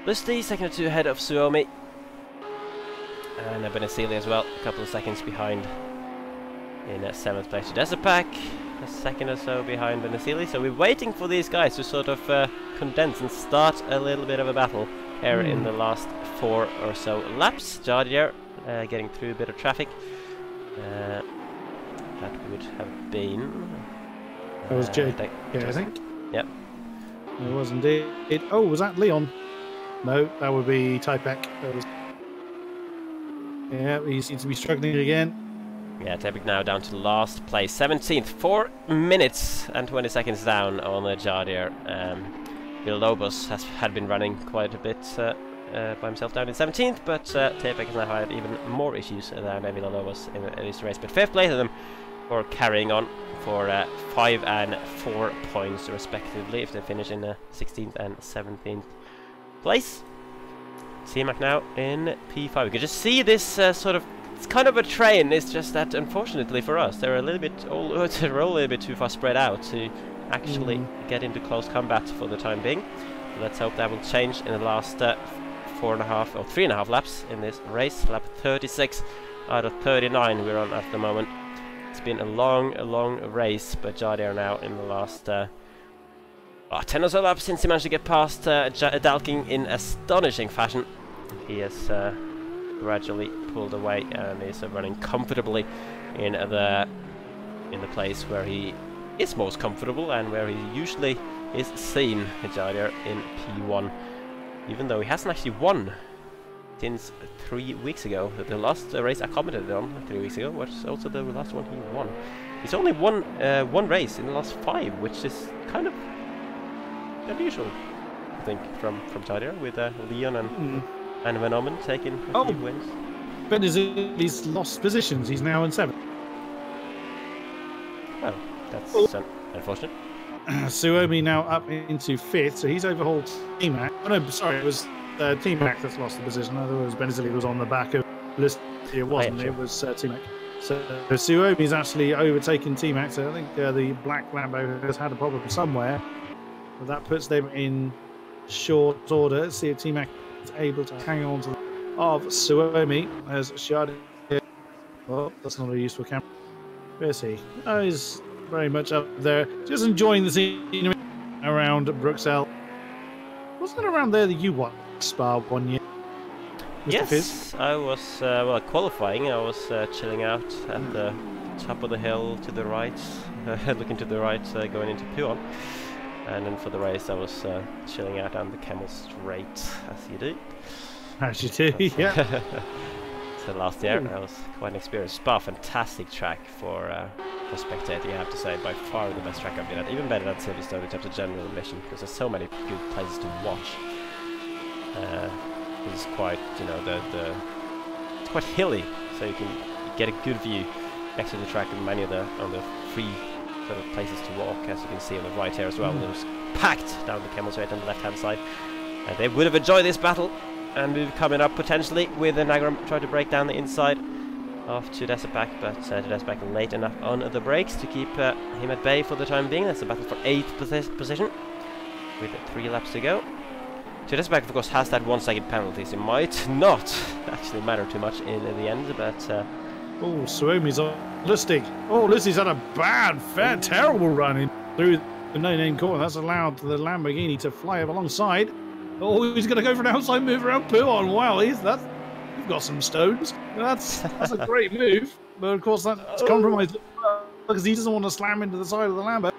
Lusty, second or two ahead of Suomi, and Benazili as well, a couple of seconds behind in 7th place. Desapak, a second or so behind Benazili. So we're waiting for these guys to sort of condense and start a little bit of a battle here in the last 4 or so laps. Jardier getting through a bit of traffic. That would have been... That was Jay, I think. Yep. It was indeed. Oh, was that Leon? No, that would be Typek. Yeah, he seems to be struggling again. Yeah, Typek now down to last place, 17th, 4 minutes and 20 seconds down on Jardier. Lambos had been running quite a bit by himself down in 17th, but Typek has now had even more issues than Lambos in this race. But 5th place of them for carrying on for 5 and 4 points respectively if they finish in 16th and 17th place. T-Mac now in P5. We can just see this sort of, it's kind of a train. It's just that unfortunately for us they're a little bit too far spread out to actually get into close combat for the time being. So let's hope that will change in the last 4.5 or 3.5 laps in this race. Lap 36 out of 39 we're on at the moment. It's been a long race, but Jardier now in the last 10 or so laps since he managed to get past Dalking in astonishing fashion. He has gradually pulled away and is running comfortably in the place where he is most comfortable and where he usually is seen, Jardier, in P1. Even though he hasn't actually won since 3 weeks ago. The last race I commented on 3 weeks ago was also the last one he won. He's only won one race in the last 5, which is kind of unusual, I think, from Jardier, with Leon and Van Omen taking a few wins. But he's lost positions. He's now in 7th. Oh, that's unfortunate. Suomi now up into 5th, so he's overhauled T-Mac. Oh no, sorry, it was T-Mac that's lost the position. Otherwise, Benazili was on the back of List. It wasn't. It was T-Mac. So Suomi's actually overtaken T-Mac. So I think the black Lambo has had a problem somewhere. But that puts them in short order. Let's see if T-Mac is able to hang on to of Suomi as Shard. Well, that's not a useful camera. Where's he? Oh, he's very much up there, just enjoying the scenery around Bruxelles. Wasn't it around there that you won Spa one year? Mr. Yes, Fizz? I was well, qualifying. I was chilling out at the top of the hill to the right, looking to the right, going into Puon. And then for the race, I was chilling out on the Camel Straight, as you do. As you do, yeah. So last year, that was quite an experience. Spa, fantastic track for spectating, I have to say. By far the best track I've been at. Even better than Silverstone in terms of general admission, because there's so many good places to watch. It's quite, you know, it's quite hilly, so you can get a good view next to the track and many of the on the free sort of places to walk, as you can see on the right here as well. It was packed down the Camel Straight on the left-hand side. And they would have enjoyed this battle, and move coming up potentially with Nagram trying to break down the inside of Tudesepak, but Tudesepak late enough on the brakes to keep him at bay for the time being. That's a battle for 8th position with 3 laps to go. Tudesepak, of course, has that 1 second penalty, so it might not actually matter too much in the end, but... oh, Suomi's on Lustig. Oh, Lustig's had a terrible run in through the no-name corner. That's allowed the Lamborghini to fly up alongside. Oh, he's going to go for an outside move around Puon. Wow, you've got some stones. That's a great move, but of course that's compromised because he doesn't want to slam into the side of the Lambo.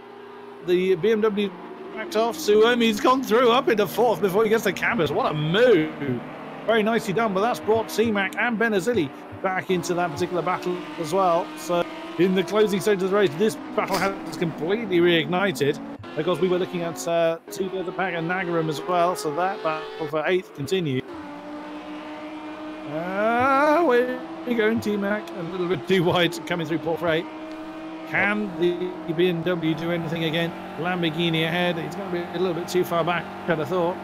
The BMW backed off. Suomi's gone through up into 4th before he gets the canvas. What a move! Very nicely done, but that's brought T-Mac and Benazili back into that particular battle as well. So in the closing stage of the race, this battle has completely reignited. Of course, we were looking at Tudesepak and Nagaram as well, so that battle for 8th continues. Where are you going, T-Mac? A little bit too wide coming through port for 8. Can the BMW do anything again? Lamborghini ahead. He's going to be a little bit too far back, kind of thought.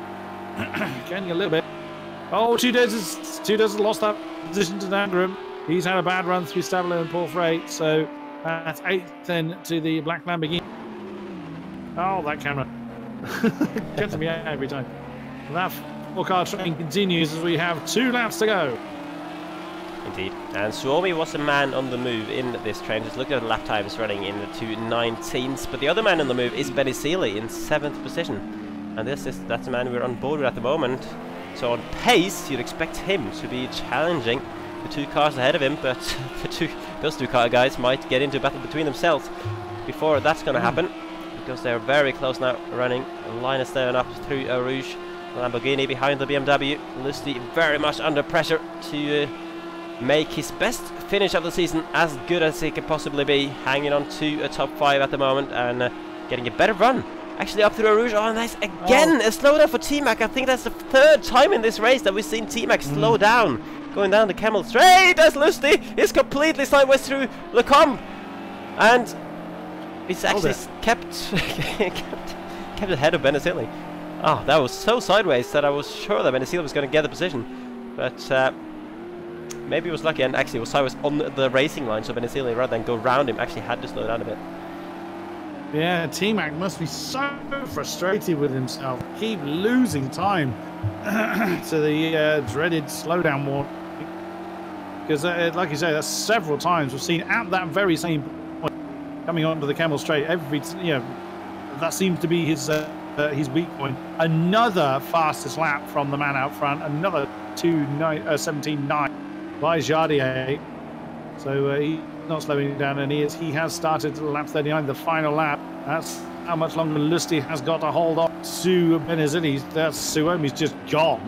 Getting a little bit. Oh, Tudes lost that position to Nagaram. He's had a bad run through Stabilo and port for 8, so that's 8th then to the black Lamborghini. Oh, that camera gets me out every time. That 4-car train continues as we have 2 laps to go. Indeed, and Suomi was a man on the move in this train. Just look at the lap times running in the 2:19s, but the other man on the move is Benazili in 7th position, and that's the man we're on board with at the moment. So on pace, you'd expect him to be challenging the 2 cars ahead of him, but those 2 car guys might get into a battle between themselves before that's going to happen, because they're very close now, running Linus there and up through Rouge. Lamborghini behind the BMW. Lustig very much under pressure to make his best finish of the season, as good as he could possibly be, hanging on to a top 5 at the moment and getting a better run. Actually up through Rouge. Oh, nice. Again, a slowdown for T-Mac. I think that's the 3rd time in this race that we've seen T-Mac slow down, going down the Camel Straight as Lustig is completely sideways through Lecombe, and he's actually kept ahead of Benazili. Oh, that was so sideways that I was sure that Benazili was going to get the position, but maybe he was lucky, and actually it was sideways on the racing line, so Benazili, rather than go round him, actually had to slow down a bit. Yeah, T-Mac must be so frustrated with himself. Keep losing time to the dreaded slowdown warning. Because, like you say, that's several times we've seen at that very same point coming onto the Camel Straight. That seems to be his weak point. Another fastest lap from the man out front. Another 17.9 by Jardier. So he's not slowing down, and he has started lap 39, the final lap. That's how much longer Lustig has got to hold on to Benazili. That's Suomi's just gone.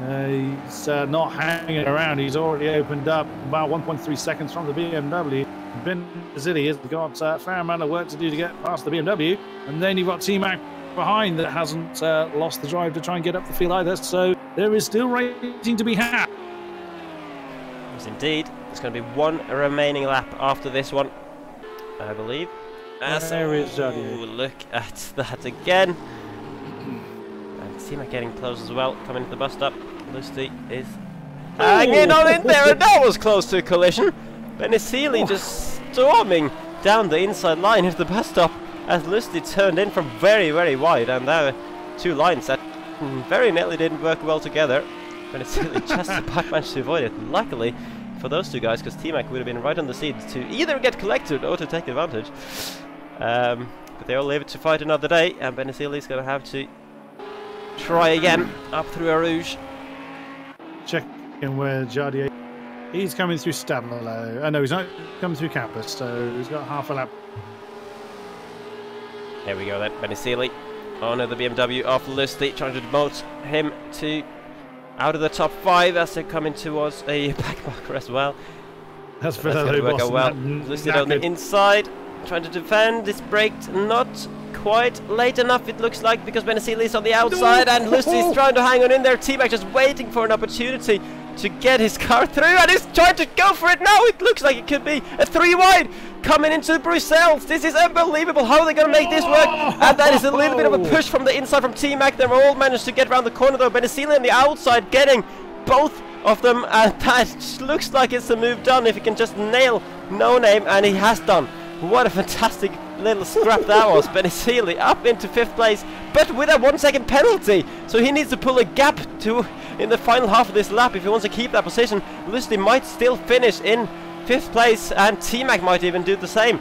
He's not hanging around. He's already opened up about 1.3 seconds from the BMW. Benazili has got a fair amount of work to do to get past the BMW. And then you've got T-Mac behind that hasn't lost the drive to try and get up the field either. So there is still racing to be had. Yes, indeed. There's going to be 1 remaining lap after this one, I believe. There is Jardier. Look at that again. And T-Mac getting close as well, coming to the bus stop. Lustig is hanging on in there, and that was close to a collision. Benazili just storming down the inside line into the bus stop as Lustig turned in from very, very wide, and there were 2 lines that very neatly didn't work well together. Benazili just about managed to avoid it. Luckily for those 2 guys, because T-Mac would have been right on the seats to either get collected or to take advantage. But they all live to fight another day, and Benazili is going to have to try again up through Rouge. Checking where Jardier. He's coming through Stabilo. No, he's not coming through Campus, so he's got half a lap. There we go then, Benazili on the BMW off Lustig, trying to demote him to out of the top 5 as they're coming towards a back marker as well. That's going to work out well. Lustig on the inside, trying to defend. It's braked not quite late enough, it looks like, because Benazili is on the outside and Lustig is trying to hang on in there. T-Mac just waiting for an opportunity to get his car through, and he's trying to go for it now. It looks like it could be a 3 wide coming into Brussels. This is unbelievable. How are they going to make this work? And that is a little bit of a push from the inside from T-Mac. They're all managed to get around the corner though. Benesili on the outside getting both of them, and that looks like it's a move done if he can just nail No Name, and he has done. What a fantastic little scrap that was. Benesili up into 5th place, but with a 1 second penalty, so he needs to pull a gap to in the final half of this lap if he wants to keep that position. Lusty might still finish in 5th place, and T-Mac might even do the same,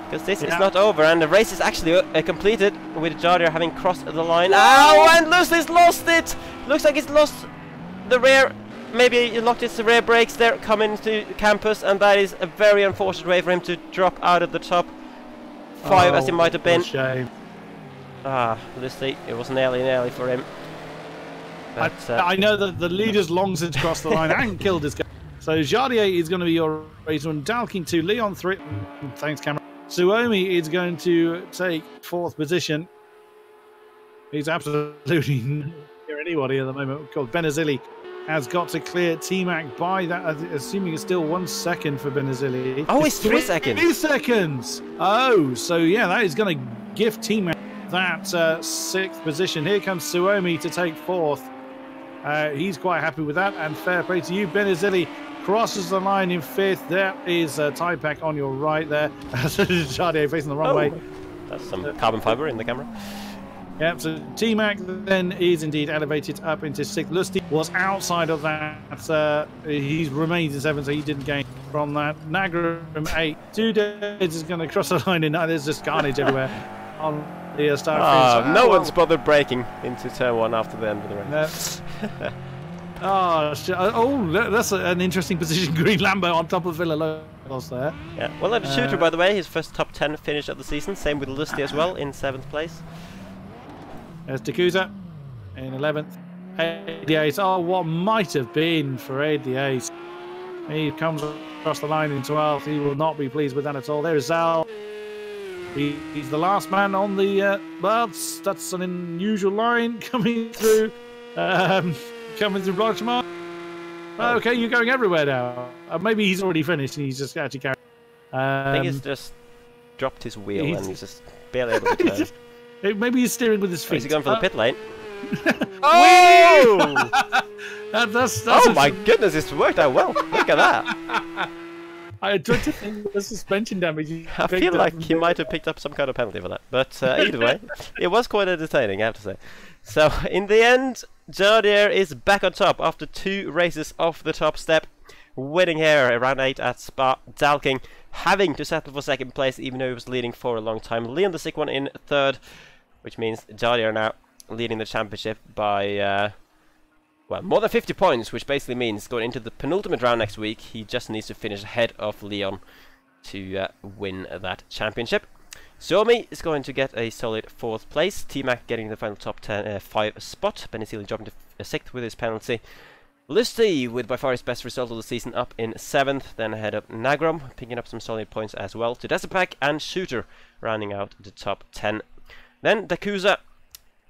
because this is not over, and the race is actually completed with Jardier having crossed the line. Ow, and Lusty's lost it. Looks like he's lost the rear. Maybe he locked his rear brakes there coming to campus, and that is a very unfortunate way for him to drop out of the top 5 as he might have been. Shame. Lusty, it was nearly for him. But, I know that the leader's long since crossed the line and killed his guy. So Jardier is going to be your race one. Dalking 2, Leon 3. Thanks, Cameron. Suomi is going to take 4th position. He's absolutely not near anybody at the moment. Of course, Benesili has got to clear T-Mac by that, assuming it's still 1 second for Benesili. Oh, it's 3 seconds. 3 seconds. Oh, so yeah, that is going to give T-Mac that 6th position. Here comes Suomi to take 4th. He's quite happy with that, and fair play to you. Benesili crosses the line in 5th. There is Tide Pack on your right there. Jardier facing the wrong way. That's some carbon fiber in the camera. Yep, so T-Mac then is indeed elevated up into 6th. Lusty was outside of that. He's remained in 7th, so he didn't gain from that. Nagram 8. 2 days is going to cross the line, and there's just carnage everywhere on the start. No one's bothered braking into turn 1 after the end of the race. That's an interesting position. Green Lambo on top of Villalobos there. Yeah, well, the Shooter, by the way, his first top 10 finish of the season. Same with Lusty as well, in 7th place. There's Takuza in 11th. The Ace. Oh, what might have been for Aid the Ace. He comes across the line in 12th. He will not be pleased with that at all. There's Zal. He's the last man on the... that's an unusual line coming through. Coming through Blanchemont. Okay, you're going everywhere now. Maybe he's already finished and he's just actually carrying. I think he's just dropped his wheel and he's just barely able to turn. Maybe he's steering with his feet. Is he going for the pit lane? Oh! that's oh my goodness, it's worked out well. Look at that. I tried to think the suspension damage. I feel like he might have picked up some kind of penalty for that. But either way, it was quite entertaining, I have to say. So, in the end, Jardier is back on top after 2 races off the top step. Winning here around 8 at Spa. Dalking having to settle for 2nd place, even though he was leading for a long time. Leon the sick one in 3rd, which means Jardier now leading the championship by well, more than 50 points, which basically means going into the penultimate round next week, he just needs to finish ahead of Leon to win that championship. Suomi is going to get a solid 4th place. T-Mac getting the final top 5 spot. Benesili dropping to 6th with his penalty. Lusty with by far his best result of the season up in 7th. Then ahead of Nagrom, picking up some solid points as well. To Desapak and Shooter rounding out the top 10. Then Dakuza,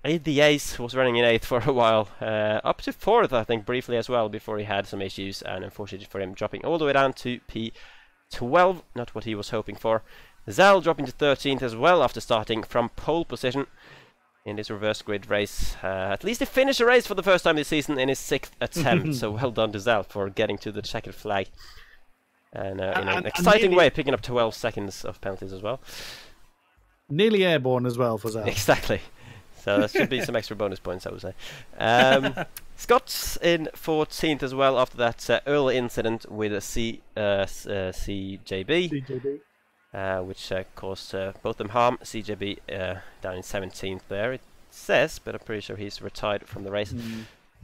the Ace, was running in 8th for a while. Up to 4th, I think, briefly as well, before he had some issues. And unfortunately for him, dropping all the way down to P12. Not what he was hoping for. Zal dropping to 13th as well after starting from pole position in this reverse grid race. At least he finished a race for the first time this season in his 6th attempt. So well done to Zal for getting to the checkered flag. And in an exciting way, picking up 12 seconds of penalties as well. Nearly airborne as well for Zal. Exactly. So there should be some extra bonus points, I would say. Scott's in 14th as well after that early incident with a CJB. Which caused both them harm. CJB down in 17th there, it says, but I'm pretty sure he's retired from the race.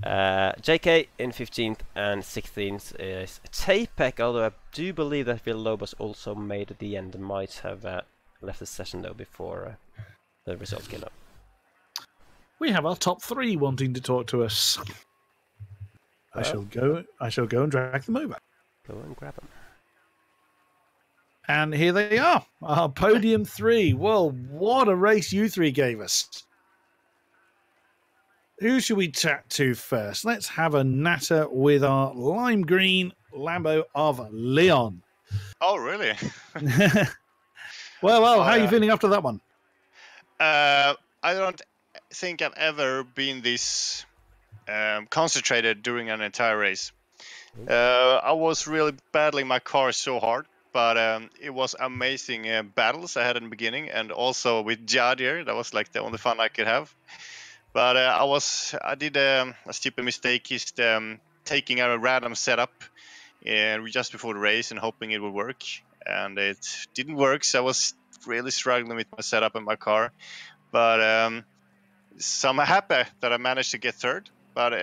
JK in 15th, and 16th is Tapek, although I do believe that Villalobos also made at the end and might have left the session though before the results came up. We have our top 3 wanting to talk to us. I shall go and drag them over. Go and grab them. And here they are, our podium 3. Well, what a race you 3 gave us. who should we chat to first? Let's have a natter with our lime green Lambo of Leon. Oh, really? Well, how are you feeling after that one? I don't think I've ever been this concentrated during an entire race. I was really battling my car so hard, but it was amazing battles I had in the beginning, and also with Jadier, that was like the only fun I could have. But I did a stupid mistake, is taking a random setup just before the race and hoping it would work, and it didn't work. So I was really struggling with my setup and my car. But so I'm happy that I managed to get third. But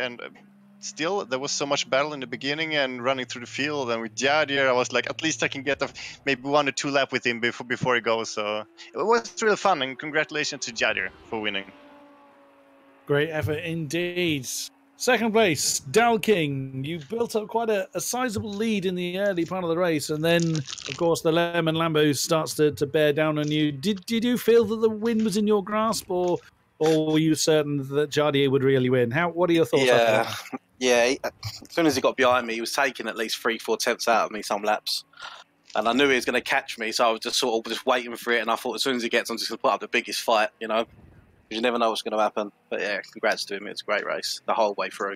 still, there was so much battle in the beginning and running through the field. And with Jadier, I was like, at least I can get maybe 1 or 2 laps with him before he goes. So it was really fun, and congratulations to Jadier for winning. Great effort indeed. Second place, Dal King. You built up quite a sizable lead in the early part of the race, and then, of course, the Lemon Lambo starts to bear down on you. Did you feel that the win was in your grasp, or were you certain that Jadier would really win? What are your thoughts? Yeah. As soon as he got behind me, he was taking at least 3-4 tenths out of me some laps, and I knew he was going to catch me, so I was just sort of just waiting for it. And I thought, as soon as he gets on, he's going to put up the biggest fight, you know. You never know what's going to happen. But yeah, congrats to him. It's a great race the whole way through.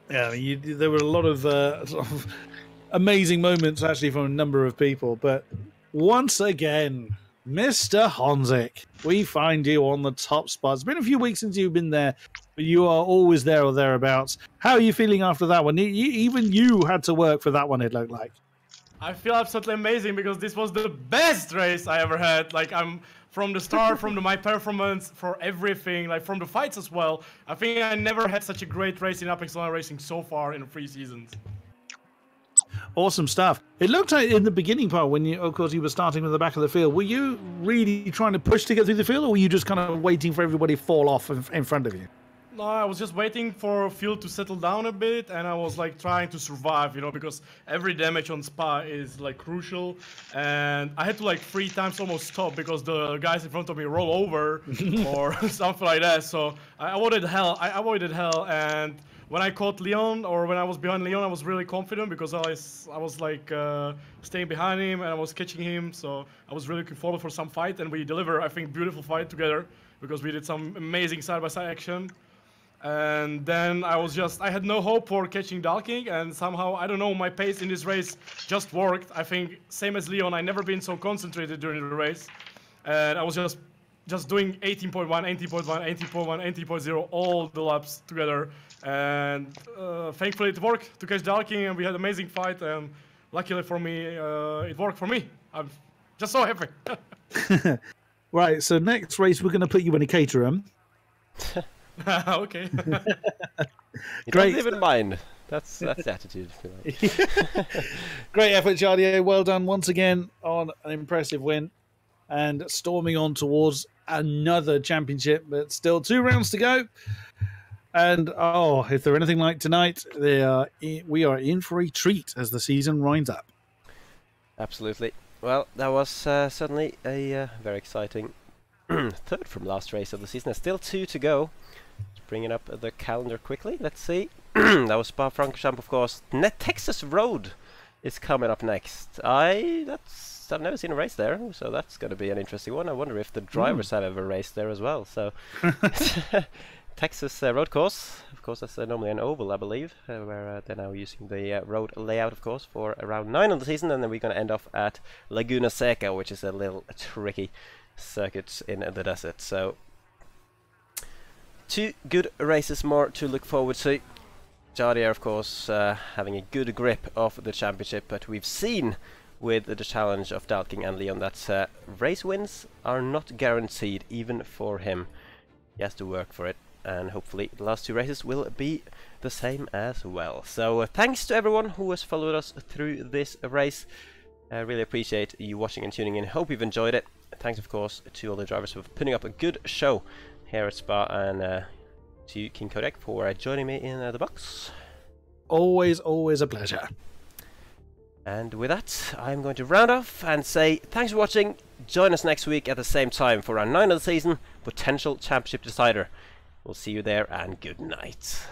Yeah, there were a lot of sort of amazing moments actually from a number of people. But once again, Mr. Honzik, we find you on the top spot. It's been a few weeks since you've been there, but you are always there or thereabouts. How are you feeling after that one? Even you had to work for that one, it looked like. I feel absolutely amazing because this was the best race I ever had. Like, I'm from the start, from my performance, for everything, like from the fights as well. I think I never had such a great race in Apex Online Racing so far in 3 seasons. Awesome stuff. It looked like in the beginning part when you were starting with the back of the field, were you really trying to push to get through the field, or were you just kind of waiting for everybody to fall off in front of you? No, I was just waiting for field to settle down a bit, and I was like trying to survive, you know, because every damage on Spa is like crucial, and I had to like 3 times almost stop because the guys in front of me roll over or something like that. So I avoided hell. And when I caught Leon, or when I was behind Leon, I was really confident because I was like staying behind him and I was catching him. So I was really looking forward for some fight, and we delivered, I think, beautiful fight together because we did some amazing side-by-side action. And then I had no hope for catching Dalking, and somehow, I don't know, my pace in this race just worked. I think, same as Leon, I never been so concentrated during the race. And I was just doing 18.1, 18.1, 18.1, 18.0, all the laps together. And thankfully it worked to catch Dalking, and we had an amazing fight, and luckily for me, it worked for me. I'm just so happy. Right, so next race, we're going to put you in a Caterham. Okay. Great. Don't live in mine. That's the attitude. Great effort, Jadier. Well done once again on an impressive win, and storming on towards another championship. But still 2 rounds to go. And if they're anything like tonight, we are in for a treat as the season winds up. Absolutely. Well, that was certainly a very exciting third from last race of the season. There's still 2 to go. Bringing up the calendar quickly. Let's see. That was Spa-Francorchamps, of course. Texas Road is coming up next. I've never seen a race there, so that's going to be an interesting one. I wonder if the drivers have ever raced there as well. So, Texas road course. Of course, that's normally an oval, I believe, where they're now using the road layout, of course, for around 9 of the season, and then we're going to end off at Laguna Seca, which is a little tricky circuit in the desert. So, 2 good races more to look forward to. Jadier, of course, having a good grip of the championship, but we've seen with the challenge of Dalking and Leon that race wins are not guaranteed, even for him. He has to work for it, and hopefully the last 2 races will be the same as well. So thanks to everyone who has followed us through this race. I really appreciate you watching and tuning in. Hope you've enjoyed it. Thanks, of course, to all the drivers for putting up a good show here at Spa, and to King-Kodiak for joining me in the box. Always a pleasure. And with that, I'm going to round off and say thanks for watching. Join us next week at the same time for round 9 of the season, potential championship decider. We'll see you there, and good night.